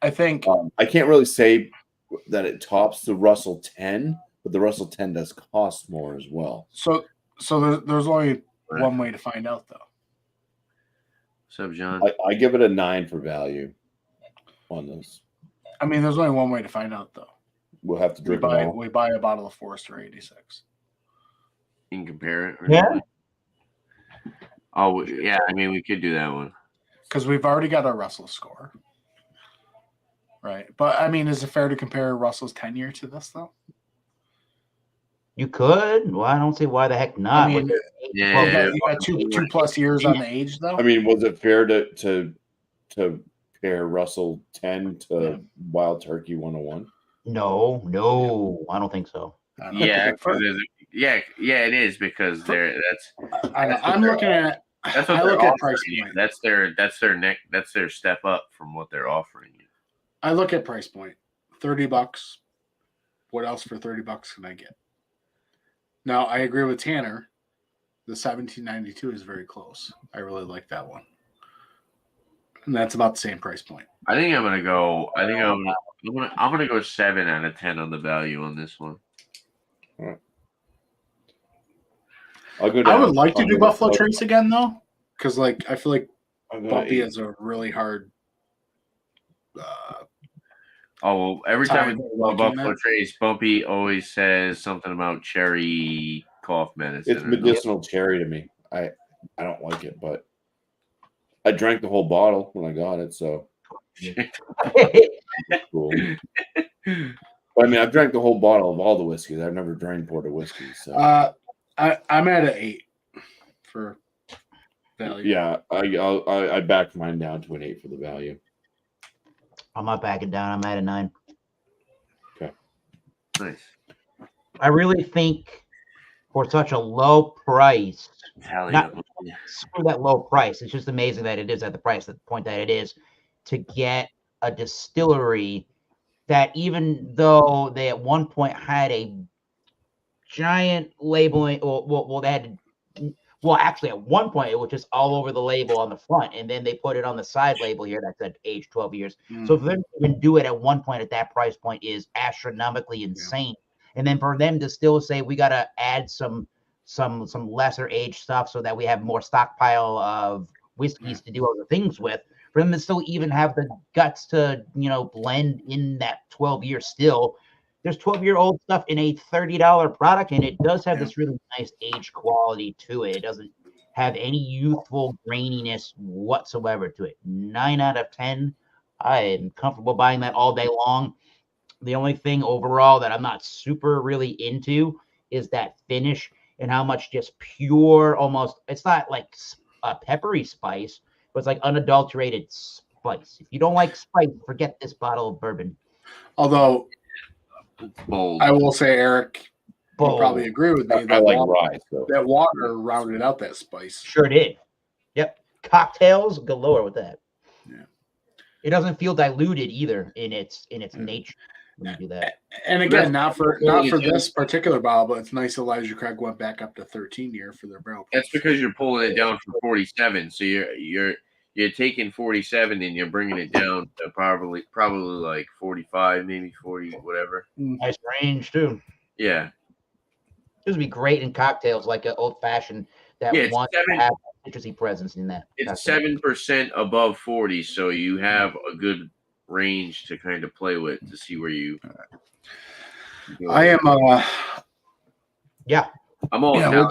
I think I can't really say that it tops the Russell 10, but the Russell 10 does cost more as well. So there's only one way to find out, though. What's up, John? I give it a 9 for value on this. I mean, there's only one way to find out, though. We'll have to We drink them all. buy a bottle of Forester 86. You can compare it. Yeah. Oh, yeah. I mean, we could do that one. Because we've already got our Russell score. Right. But, I mean, is it fair to compare Russell's tenure to this, though? You could. Well, I don't see why the heck not. I mean, Yeah. you got two plus years on the age, though? I mean, was it fair to pair Russell 10 to Wild Turkey 101? No, I don't think so. Yeah, it is because I'm looking at. that's what I they're look at offering price you. point. That's their step up from what they're offering you. I look at price point. $30. What else for $30 can I get? Now I agree with Tanner. The 1792 is very close. I really like that one, and that's about the same price point. I think I'm gonna go. I'm gonna go 7 out of 10 on the value on this one. I'll go down. I would like to do Buffalo Trace again though, because I feel like I'll go Bumpy 8. is a really hard. Every time we Time talk about looking Buffalo at- Trace, Bumpy always says something about cherry cough medicine. It's medicinal cherry to me. I don't like it, but I drank the whole bottle when I got it, so it's cool. But I mean, I've drank the whole bottle of all the whiskeys. I've never drained porter whiskey. So I'm at an 8 for value. yeah, I backed mine down to an 8 for the value. I'm not backing down. I'm at a 9. Okay. Nice. I really think for such a low price, Italian. screw that low price. It's just amazing that it is at the price, at the point that it is, to get a distillery that, even though they at one point had a giant labeling, they had, actually at one point it was just all over the label on the front, and then they put it on the side label here that said age 12 years. So for them to even do it at one point at that price point is astronomically insane. And then for them to still say we got to add some lesser age stuff so that we have more stockpile of whiskeys to do other things with, for them to still even have the guts to blend in that 12-year still. There's 12-year-old stuff in a $30 product, and it does have this really nice age quality to it. It doesn't have any youthful graininess whatsoever to it. 9 out of 10. I am comfortable buying that all day long. The only thing overall that I'm not super really into is that finish and how much just pure, almost, it's not like a peppery spice, but it's like unadulterated spice. If you don't like spice, forget this bottle of bourbon. Although Bold. I will say, Eric, you'll probably agree with me I that like rye. So. that water rounded out that spice. Sure did. Yep. Cocktails galore with that. Yeah. It doesn't feel diluted either in its nature when you do that. And again, not for this particular bottle, but it's nice Elijah Craig went back up to 13 year for their barrel. That's because you're pulling it down from 47. So you're taking 47 and you're bringing it down to probably like 45, maybe 40, whatever. Nice range too. Yeah. This would be great in cocktails, like an old fashioned that wants to have citrusy presence in that. It's 7% above 40, so you have a good range to kind of play with to see where you. I am. I'm all. Yeah.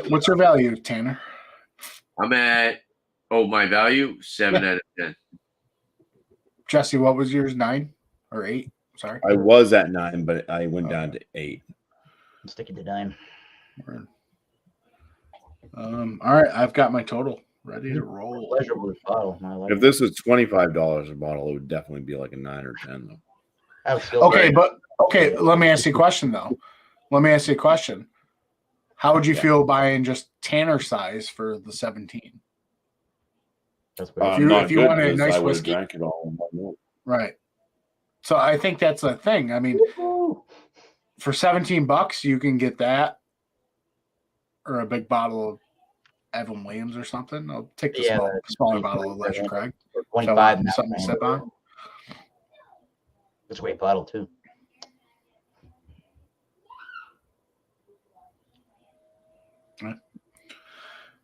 What's your value, Tanner? I'm at. Oh, my value 7 out of 10. Jesse, what was yours? 9 or 8? Sorry, I was at 9, but I went down to 8. I'm sticking to 9. All right, I've got my total ready to roll. Pleasurable bottle. I like If this was $25 a bottle, it would definitely be like a 9 or 10, though. Okay, let me ask you a question though. How would you feel buying just Tanner size for the 17? That's if you want a nice I would have whiskey, drank it all in one night. right? So I think that's a thing. I mean, for $17, you can get that, or a big bottle of Evan Williams or something. I'll take the smaller bottle of Elijah Craig. 25. Something to sip on. It's a great bottle too.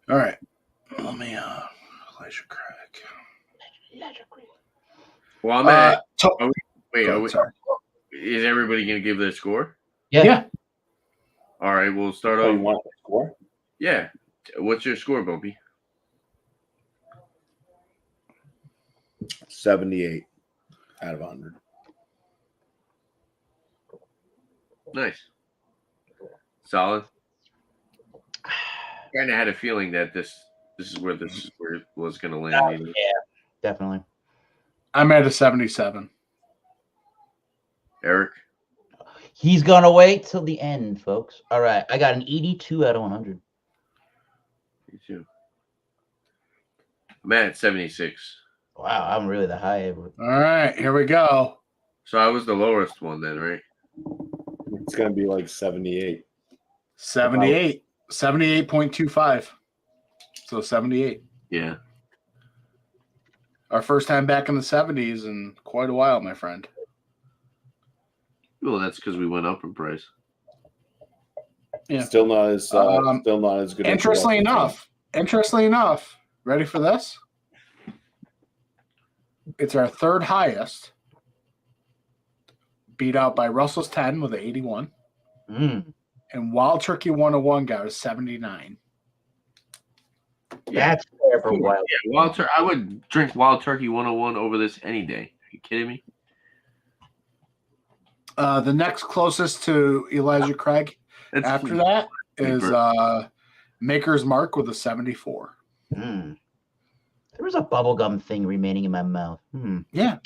All right. Let me Elijah Craig. Well, I'm at. Sorry. Is everybody going to give their score? Yeah. All right, we'll start Oh, off. you want the score? Yeah. What's your score, Bumpy? 78 out of 100. Nice. Solid. Kind of had a feeling that this is where it was going to land. Yeah, definitely. I'm at a 77. Eric? He's gonna wait till the end, folks. All right, I got an 82 out of 100. Me too. I'm at 76. Wow, I'm really the high. All right, here we go. So I was the lowest one then, right? It's going to be like 78. 78. 78.25. So 78. Yeah. Our first time back in the 70s in quite a while, my friend. Well, that's because we went up in price. Yeah. Still not as good. Interestingly enough, ready for this? It's our third highest, beat out by Russell's 10 with an 81. And Wild Turkey 101 got a 79. Yeah. That's fair for Wild. Yeah, Wild I would drink Wild Turkey 101 over this any day. Are you kidding me? The next closest to Elijah Craig after that is Maker's Mark with a 74. There was a bubblegum thing remaining in my mouth. Yeah.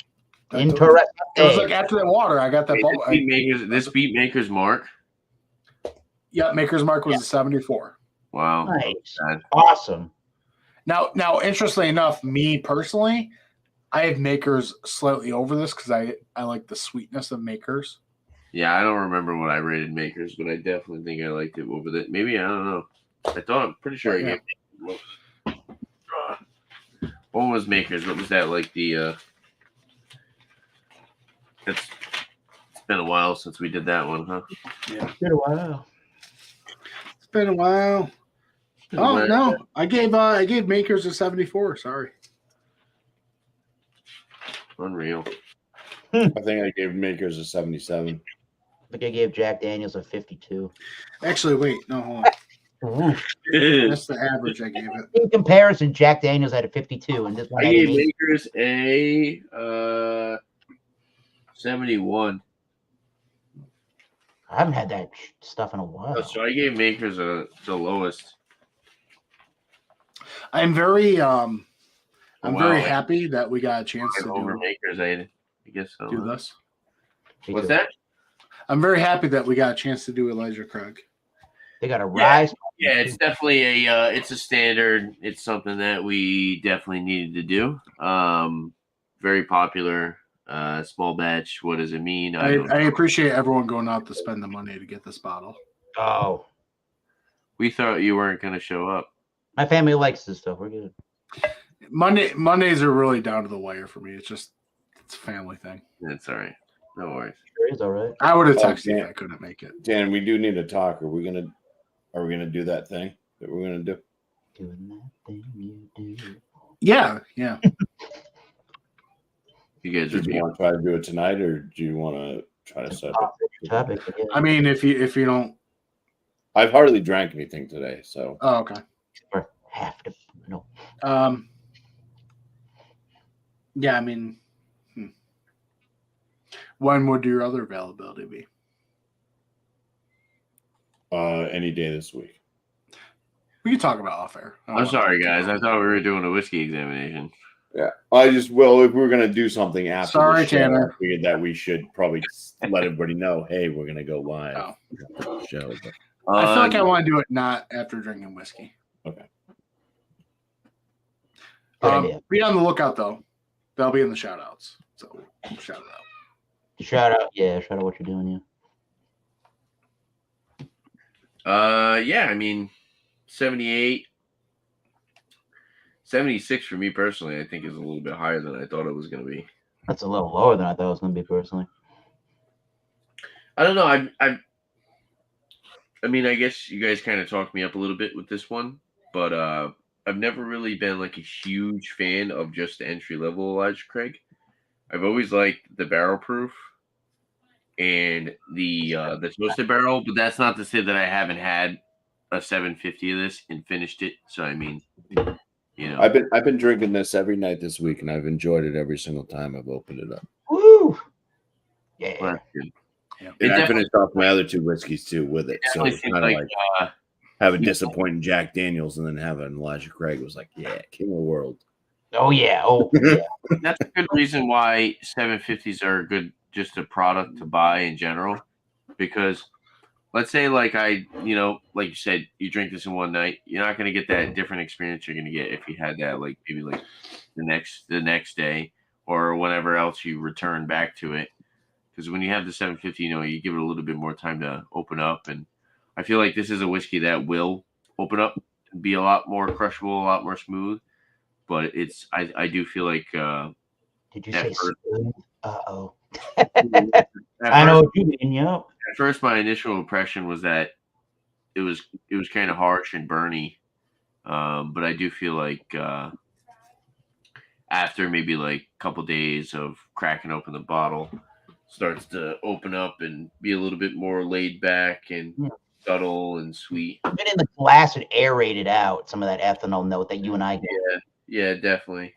Interesting. It was like after that water, I got that bubble. This beat Maker's Mark? Yeah, Maker's Mark was a 74. Wow. Nice. Awesome. Now, interestingly enough, me personally, I have Makers slightly over this because I like the sweetness of Makers. Yeah, I don't remember what I rated Makers, but I definitely think I liked it over that. Maybe, I don't know. I'm pretty sure I gave Makers. What was Makers? What was that like? It's been a while since we did that one, huh? Yeah. It's been a while. It's been a while. Oh no, I gave Makers a 74. Sorry. Unreal. I think I gave Makers a 77. I think I gave Jack Daniels a 52. Actually, wait, no, hold on. That's the average I gave it. In comparison, Jack Daniels had a 52, and this one I had an gave 8. Makers a 71. I haven't had that stuff in a while. So I gave Makers the lowest. I'm very very Wow. happy that we got a chance to Over Makers, I guess so. do this. What's that? I'm very happy that we got a chance to do Elijah Craig. They got a rise. Yeah, it's definitely it's a standard. It's something that we definitely needed to do. Very popular, small batch. What does it mean? I appreciate everyone going out to spend the money to get this bottle. Oh, We thought you weren't going to show up. my family likes this stuff. We're good. Mondays are really down to the wire for me. It's a family thing. It's all right. No worries. Sure is all right. I would have texted you if I couldn't make it. Dan, we do need to talk. Are we gonna do that thing that we're gonna do? Doing that thing you do. Yeah. You guys Do you want to try to do it tonight, or do you want to try to set up? Topic. Yeah. I mean, if you don't. I've hardly drank anything today, so. Oh, okay. Or have to. No. Yeah, I mean, when would your other availability be? Any day this week. We can talk about off air. I'm sorry, guys. I thought we were doing a whiskey examination. Yeah, if we're gonna do something after. Sorry, the show, Tanner. I figured that we should probably let everybody know. Hey, we're gonna go live. Oh. Show. I feel like I want to do it not after drinking whiskey. Okay. Good idea. Be on the lookout though. They'll be in the shout outs. So shout it out. Shout out. Yeah, shout out what you're doing. Yeah, I mean, 78, 76 for me personally, I think is a little bit higher than I thought it was going to be. That's a little lower than I thought it was going to be personally. I don't know. I mean, I guess you guys kind of talked me up a little bit with this one, but I've never really been like a huge fan of just the entry level Elijah Craig. I've always liked the barrel proof. and the toasted barrel. But that's not to say that I haven't had a 750 of this and finished it. So I mean, you know, I've been drinking this every night this week, and I've enjoyed it every single time I've opened it up. Woo! Yeah. well, that's good. Yeah. And I definitely- finished off my other 2 whiskeys too with it. So definitely it's seems kind of like, like have a disappointing Jack Daniels and then have an Elijah Craig was like, yeah, king of the world. Oh yeah. Oh yeah. that's a good reason why 750s are good, just a product to buy in general. Because let's say like like you said, you drink this in one night, you're not going to get that different experience you're going to get if you had that like maybe like the next day or whenever else you return back to it. Because when you have the 750, you give it a little bit more time to open up, and I feel like this is a whiskey that will open up and be a lot more crushable, a lot more smooth. But I do feel like Did you at say first- smooth? Uh-oh. at I know first- what you mean, yep. At first, my initial impression was that it was kind of harsh and burny, but I do feel like after maybe like a couple days of cracking open the bottle, starts to open up and be a little bit more laid back and subtle and sweet. Been in the glass and aerated out some of that ethanol note that you and I get. Yeah, definitely.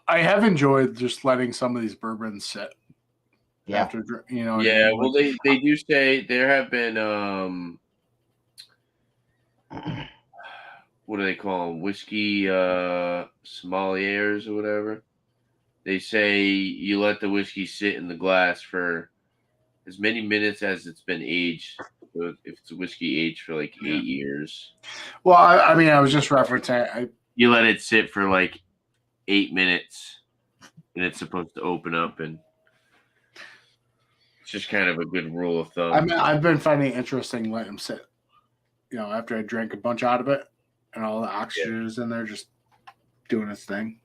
I have enjoyed just letting some of these bourbons sit. Yeah. After what I Yeah, mean? well, Like, they do say there have been what do they call them? Whiskey sommeliers or whatever. They say you let the whiskey sit in the glass for as many minutes as it's been aged. So if it's a whiskey aged for like 8 years, well, I mean, I was just referencing. you let it sit for like 8 minutes, and it's supposed to open up, and it's just kind of a good rule of thumb. I've been finding it interesting letting them sit. After I drank a bunch out of it, and all the oxygen is in there, just doing its thing.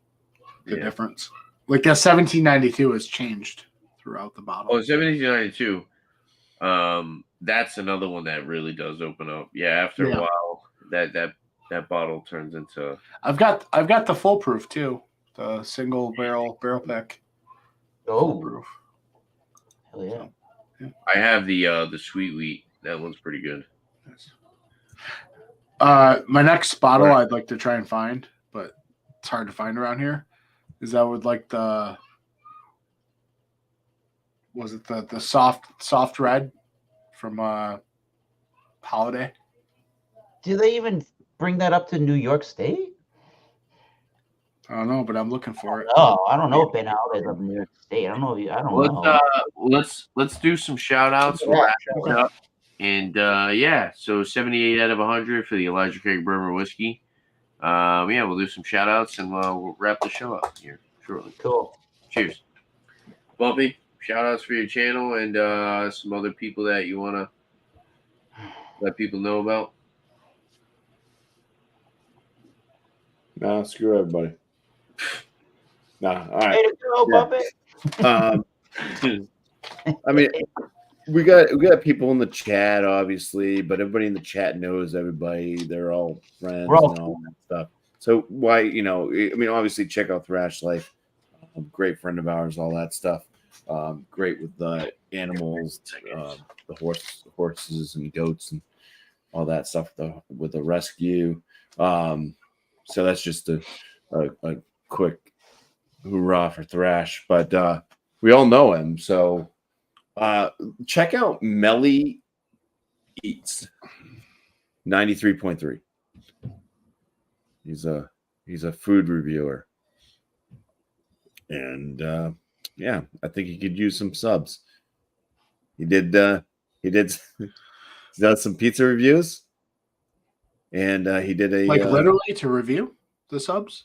The difference, like that 1792, has changed throughout the bottle. Oh, 1792. That's another one that really does open up. Yeah, after a while, that bottle turns into. I've got the full proof too, the single barrel pick. Oh, Proof. hell yeah. I have the sweet wheat. That one's pretty good. My next bottle I'd like to try and find, but it's hard to find around here, is that with like the soft red from Holiday. Do they even bring that up to New York State? I don't know, but I'm looking for it. Oh, I don't know if Ben Holidays up in New York State. I don't know. I don't know. Let's do some shout outs. We'll wrap it up. And so 78 out of 100 for the Elijah Craig Bourbon whiskey. We'll do some shout outs and we'll wrap the show up here shortly. Cool. Cheers. Bumpy, shout outs for your channel and some other people that you want to let people know about. Nah, screw everybody. Nah, all right. Way to go, Bumpy. I mean, we got people in the chat, obviously, but everybody in the chat knows everybody. They're all friends and all that stuff. So why, obviously check out Thrash Life. Great friend of ours, all that stuff. Great with the animals, the horses and goats and all that stuff with the rescue. So that's just a quick hoorah for Thrash. But we all know him, so check out Melly Eats 93.3. He's a food reviewer, and I think he could use some subs. He did he's done some pizza reviews, and he did a literally to review the subs.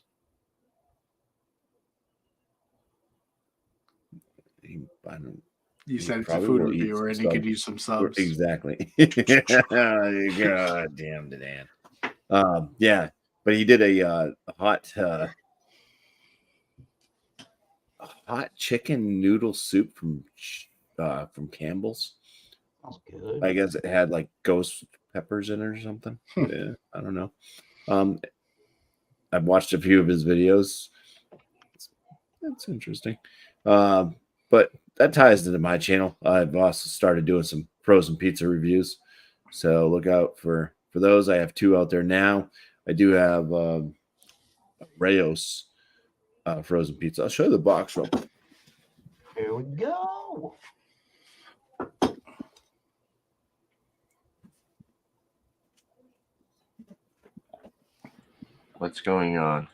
I don't. You said it's a probably food will eat reviewer, and some he could subs. use some subs. Exactly. God damn it, Dan. But he did a hot chicken noodle soup from Campbell's. Sounds good. I guess it had like ghost peppers in it or something. Yeah, I don't know. I've watched a few of his videos. It's interesting. But that ties into my channel. I've also started doing some frozen pizza reviews, so look out for those. I have 2 out there now. I do have Rayos frozen pizza. I'll show you the box real quick. Here we go. What's going on?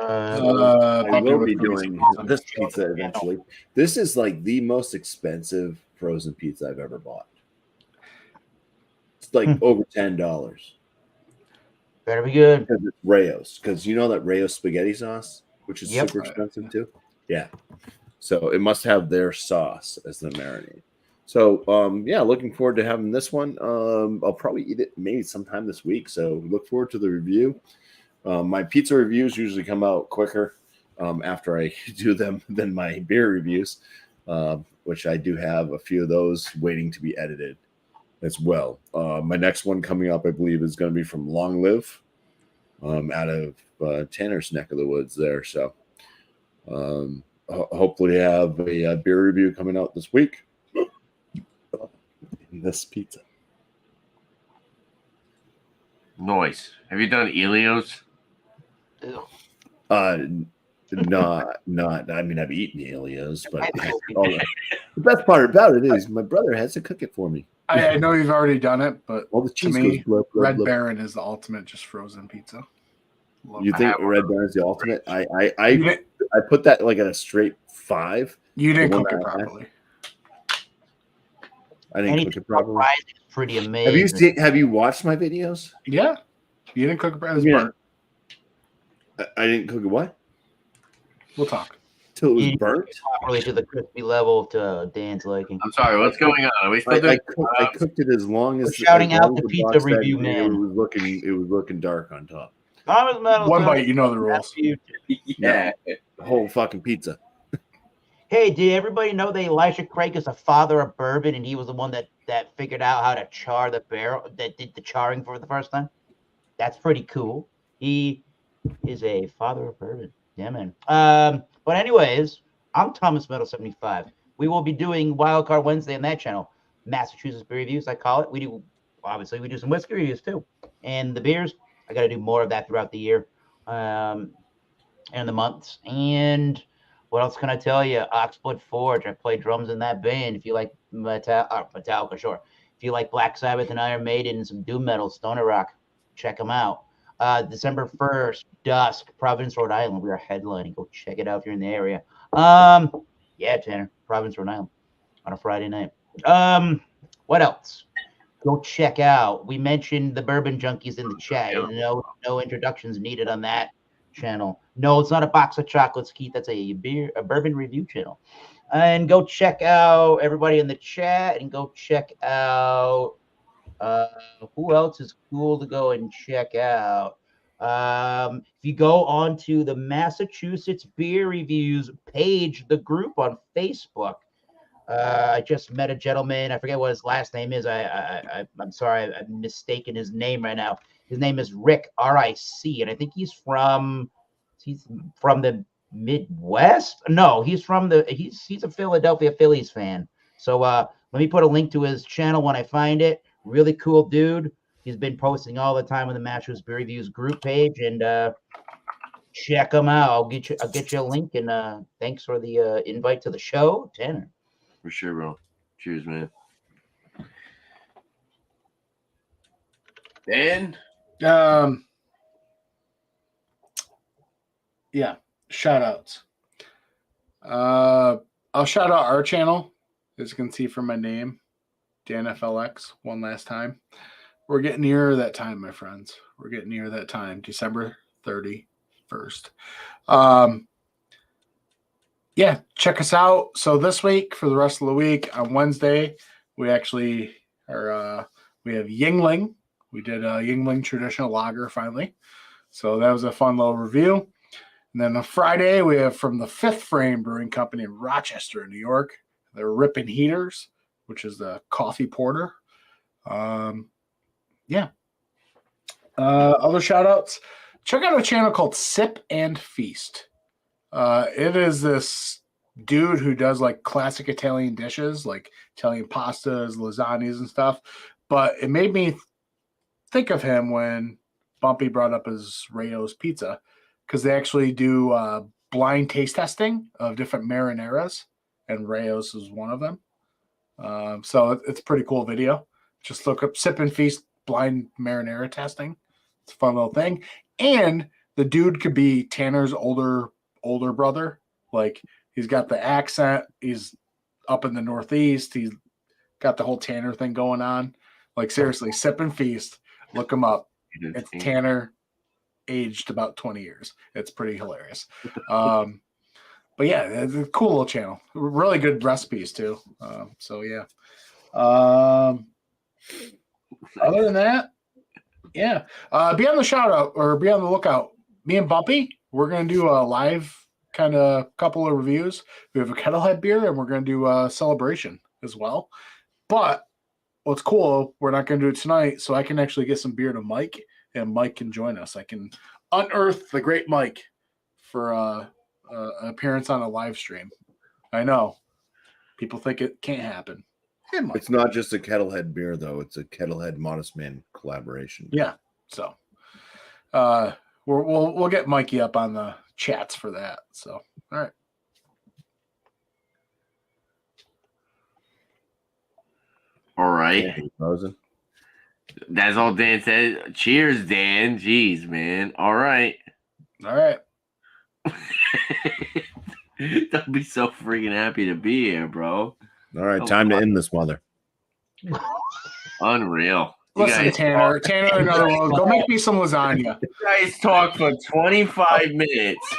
I will be doing this pizza eventually. This is like the most expensive frozen pizza I've ever bought. It's like over $10. Better be good. Because it's Rayos. Because you know that Rayos spaghetti sauce, which is Yep. super expensive too. Yeah. So it must have their sauce as the marinade. So yeah, looking forward to having this one. I'll probably eat it maybe sometime this week. So look forward to the review. My pizza reviews usually come out quicker after I do them than my beer reviews, which I do have a few of those waiting to be edited as well. My next one coming up, I believe, is going to be from Long Live out of Tanner's neck of the woods there. So hopefully have a beer review coming out this week. This pizza. Noise. Have you done Elio's? Ew. Not. I mean, I've eaten Elio's, but the best part about it is my brother has to cook it for me. I know you've already done it, but All the to cheese me, goes blub, blub, Red blub. Baron is the ultimate just frozen pizza. Love You it. think Red Baron is the ultimate? You I didn't, put that like at a straight 5. you didn't The one cook it that I had. properly. I didn't cook it properly. Fries is pretty amazing. Have you watched my videos? Yeah, you didn't cook it properly. Yeah. Burnt. I didn't cook it what? We'll talk. Till it was You- burnt. Properly to the crispy level to Dan's liking. I'm sorry. What's going on? Are we still I doing? cooked it as long as We're shouting as out long the as pizza box bag review made, man. It was looking dark on top. Thomas Metal One says, bite, you know the rules. Yeah. The whole fucking pizza. Hey, did everybody know that Elijah Craig is a father of bourbon, and he was the one that figured out how to char the barrel, that did the charring for the first time? That's pretty cool. He is a father of bourbon. Yeah, man. But anyways, I'm Thomas Metal 75. We will be doing Wildcard Wednesday on that channel, Massachusetts Beer Reviews, I call it. We do some whiskey reviews too, and the beers. I got to do more of that throughout the year, and the months. And what else can I tell you? Oxblood Forge. I play drums in that band. If you like Metallica, sure. If you like Black Sabbath and Iron Maiden and some doom metal, stoner rock, check them out. December 1st, Dusk, Providence, Rhode Island. We are headlining. Go check it out if you're in the area. Yeah, Tanner, Providence, Rhode Island on a Friday night. What else? Go check out. We mentioned the Bourbon Junkies in the chat. No introductions needed on that channel. No, it's not a box of chocolates, Keith. That's a bourbon review channel. And go check out everybody in the chat, and go check out who else is cool to go and check out. If you go onto the Massachusetts Beer Reviews page, the group on Facebook, I just met a gentleman. I forget what his last name is. I'm sorry, I'm mistaken his name right now. His name is Rick, R-I-C, and I think he's from the Midwest. No, he's a Philadelphia Phillies fan. So let me put a link to his channel when I find it. Really cool dude. He's been posting all the time on the Massachusetts Beer Reviews group page, and check him out. I'll get you a link, and thanks for the invite to the show, Tanner. For sure, bro. Cheers, man. Dan? Yeah, shout outs. I'll shout out our channel, as you can see from my name, DanFLX, one last time. We're getting nearer that time, my friends. We're getting near that time, December 31st. Yeah, check us out. So this week, for the rest of the week, on Wednesday, we actually are, we have Yingling. We did a Yingling traditional lager finally. So that was a fun little review. And then on Friday, we have from the Fifth Frame Brewing Company in Rochester, New York. They're Rippin' Heaters, which is the coffee porter. Yeah. Other shout outs. Check out a channel called Sip and Feast. It is this dude who does like classic Italian dishes, like Italian pastas, lasagnas, and stuff. But it made me think of him when Bumpy brought up his Rayo's pizza, because they actually do blind taste testing of different marineras, and Rayo's is one of them. So it's a pretty cool video. Just look up Sip and Feast blind marinara testing. It's a fun little thing. And the dude could be Tanner's older brother. Like, he's got the accent. He's up in the Northeast. He's got the whole Tanner thing going on. Like, seriously, Sip and Feast. Look him up. It's Tanner aged about 20 years. It's pretty hilarious. But yeah, it's a cool little channel. Really good recipes too. So yeah. Other than that, yeah. Be on the shout out or be on the lookout. Me and Bumpy, we're gonna do a live kind of couple of reviews. We have a Kettlehead beer and we're gonna do a celebration as well. But what's cool, we're not gonna do it tonight, so I can actually get some beer to Mike, and Mike can join us. I can unearth the great Mike for an appearance on a live stream. I know people think it can't happen. It's not just a Kettlehead beer, though. It's a Kettlehead Modest Man collaboration. Yeah. So we'll get Mikey up on the chats for that. So all right. All right. That's all Dan said. Cheers, Dan. Jeez, man. All right. All right. Don't be so freaking happy to be here, bro. All right, time to end this mother. Unreal. Listen, Tanner, another one. Go make me some lasagna. You guys talk for 25 minutes.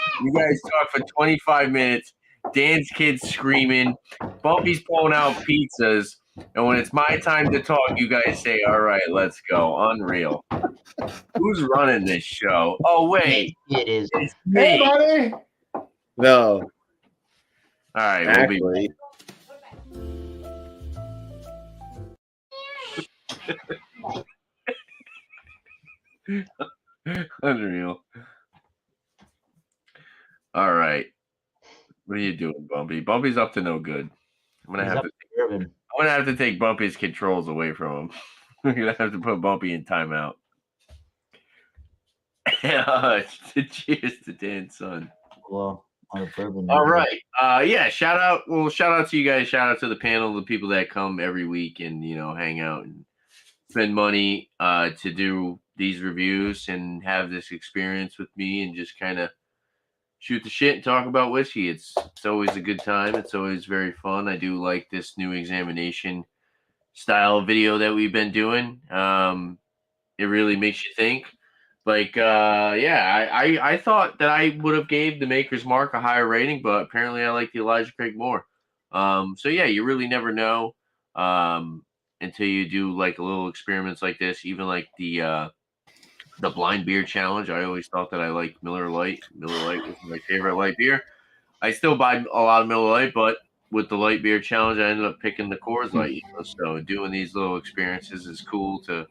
Dan's kids screaming. Bumpy's pulling out pizzas. And when it's my time to talk, you guys say, all right, let's go. Unreal. Who's running this show? Oh, wait. It is. It's me. Hey, buddy. No. All right, Actually, we'll be. Unreal. All right. What are you doing, Bumpy? Bumpy's up to no good. I'm gonna have to take Bumpy's controls away from him. We're gonna have to put Bumpy in timeout. Cheers to Dan's son. Well, on a bourbon. All right. Yeah, shout out to you guys. Shout out to the panel, the people that come every week and hang out and spend money to do these reviews and have this experience with me and just kind of shoot the shit and talk about whiskey. It's always a good time. It's always very fun. I do like this new examination style video that we've been doing. It really makes you think. Like, I thought that I would have gave the Maker's Mark a higher rating, but apparently I like the Elijah Craig more. So yeah, you really never know until you do like a little experiments like this, even like the blind beer challenge. I always thought that I liked Miller Lite. Miller Lite was my favorite light beer. I still buy a lot of Miller Lite, but with the light beer challenge, I ended up picking the Coors Light. So doing these little experiences is cool to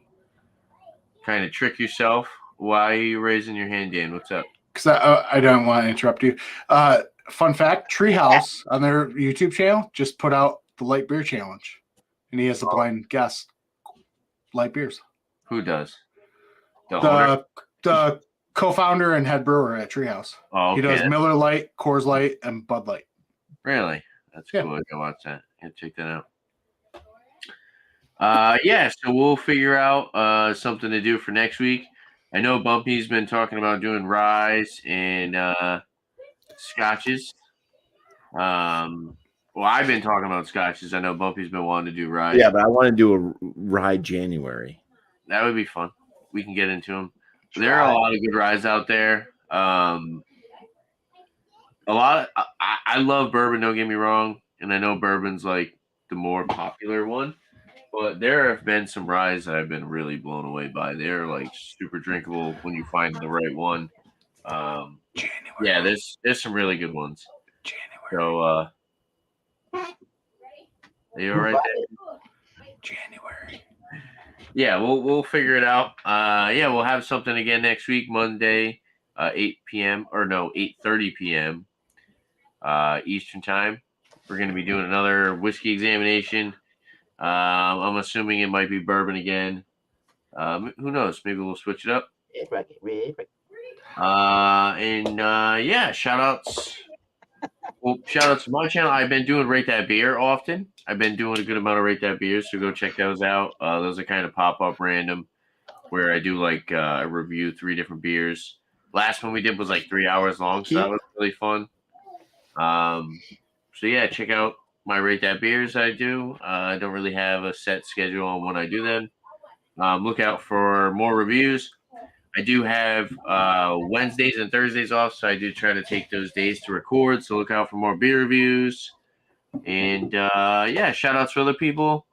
kind of trick yourself. Why are you raising your hand, Dan? What's up? Because I don't want to interrupt you. Fun fact, Treehouse on their YouTube channel just put out the light beer challenge. And he has a blind guess light beers. Who does? The co-founder and head brewer at Treehouse. Oh, okay. He does Miller Lite, Coors Light, and Bud Light. Really? That's cool. I can watch that. I can check that out. So we'll figure out something to do for next week. I know Bumpy's been talking about doing ryes and scotches. Well, I've been talking about scotches. I know Bumpy's been wanting to do ryes. Yeah, but I want to do a rye January. That would be fun. We can get into them. There are a lot of good ryes out there. I love bourbon, don't get me wrong. And I know bourbon's like the more popular one. But there have been some ryes that I've been really blown away by. They're like super drinkable when you find the right one. January. Yeah, there's some really good ones. January. So are you all right there? January. Yeah, we'll figure it out. We'll have something again next week, Monday, 8 p.m. or no, 8:30 p.m. Eastern time. We're going to be doing another whiskey examination. I'm assuming it might be bourbon again. Who knows? Maybe we'll switch it up. Yeah, shout outs. Well, shout outs to my channel. I've been doing Rate That Beer often. I've been doing a good amount of Rate That Beers, so go check those out. Those are kind of pop up random, where I do like review 3 different beers. Last one we did was like 3 hours long, so that was really fun. So yeah, check out my Rate That Beers I do. I don't really have a set schedule on when I do them. Look out for more reviews. I do have Wednesdays and Thursdays off, so I do try to take those days to record. So look out for more beer reviews. And yeah, shout outs for other people.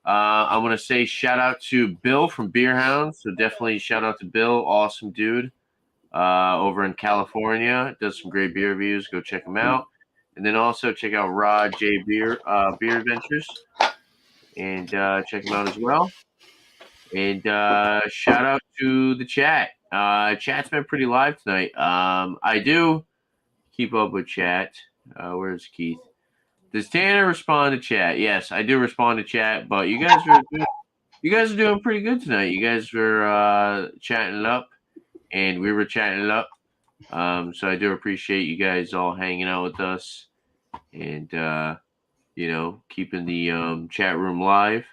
I want to say shout out to Bill from Beer Hound. So definitely shout out to Bill. Awesome dude over in California. Does some great beer reviews. Go check him out. And then also check out Rod J. Beer Adventures. And check him out as well. And shout out to the chat. Chat's been pretty live tonight. I do keep up with chat. Where's Keith? Does Tanner respond to chat? Yes, I do respond to chat. But you guys are doing pretty good tonight. You guys were chatting it up, and we were chatting it up. So I do appreciate you guys all hanging out with us, and keeping the chat room live.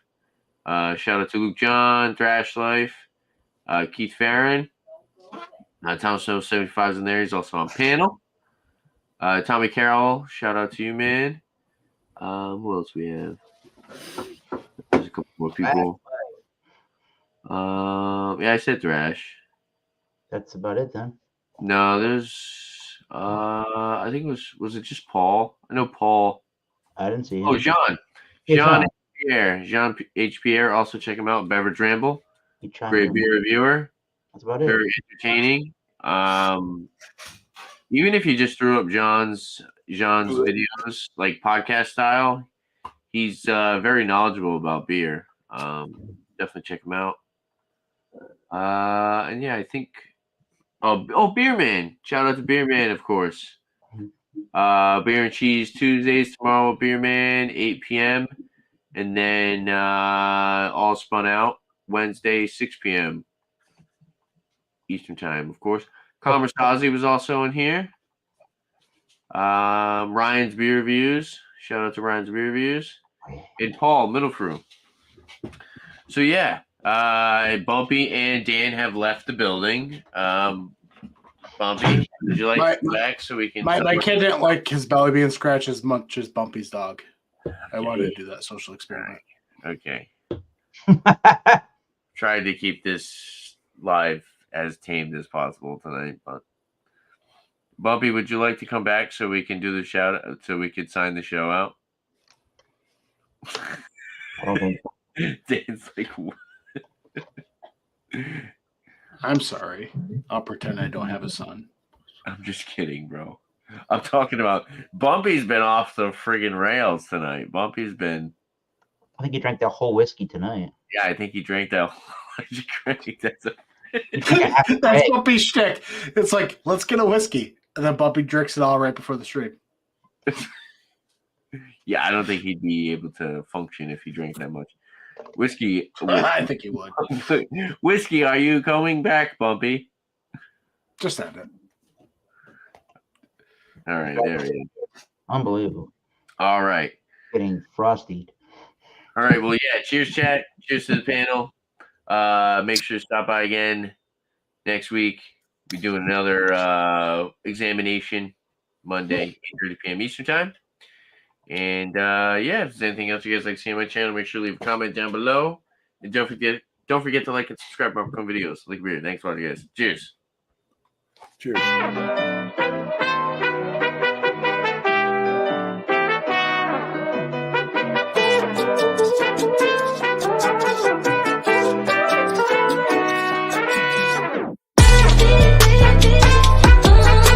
Shout out to Luke John, Thrash Life, Keith Farron, Tom Snow 75's in there. He's also on panel. Tommy Carroll, shout out to you, man. Who else we have? There's a couple more people. Yeah, I said Thrash. That's about it then. No, there's I think it was it just Paul? I know Paul. I didn't see him. Oh, Jean. Jean Pierre. Jean H. Pierre. Also check him out. Beverage Ramble. Great beer reviewer. That's about it. Very entertaining. Even if you just threw up John's videos, like podcast style, he's very knowledgeable about beer. Definitely check him out. And yeah, I think Beer Man. Shout out to Beer Man, of course. Beer and Cheese Tuesdays tomorrow with Beer Man, 8 p.m. And then All Spun Out Wednesday, 6 p.m. Eastern time, of course. Commerce Ozzy was also in here. Ryan's Beer Reviews. Shout out to Ryan's Beer Reviews. And Paul, Middle Crew. So yeah, Bumpy and Dan have left the building. Bumpy, would you like to come back so we can... My kid didn't like his belly being scratched as much as Bumpy's dog. I wanted to do that social experiment. Okay. Tried to keep this live as tamed as possible tonight, but Bumpy, would you like to come back so we can do the shout out, so we could sign the show out? Dan's like, what? I'm sorry. I'll pretend I don't have a son. I'm just kidding, bro. I'm talking about Bumpy's been off the friggin' rails tonight. Bumpy's been... I think he drank that whole whiskey tonight. Yeah, I think he drank that whole drink. That's Bumpy's shtick. It's like, let's get a whiskey. And then Bumpy drinks it all right before the stream. Yeah, I don't think he'd be able to function if he drank that much. Whiskey. I think he would. Whiskey, are you coming back, Bumpy? Just end it. All right, there he is. Unbelievable. All right. Getting frosty. All right, well, yeah, cheers, chat. Cheers to the panel. Make sure to stop by again next week. We're doing another examination Monday, 8:30 p.m. Eastern time. And yeah, if there's anything else you guys like to see on my channel, make sure to leave a comment down below. And don't forget to like and subscribe for upcoming videos. Like beer. Thanks for watching, guys. Cheers. Cheers.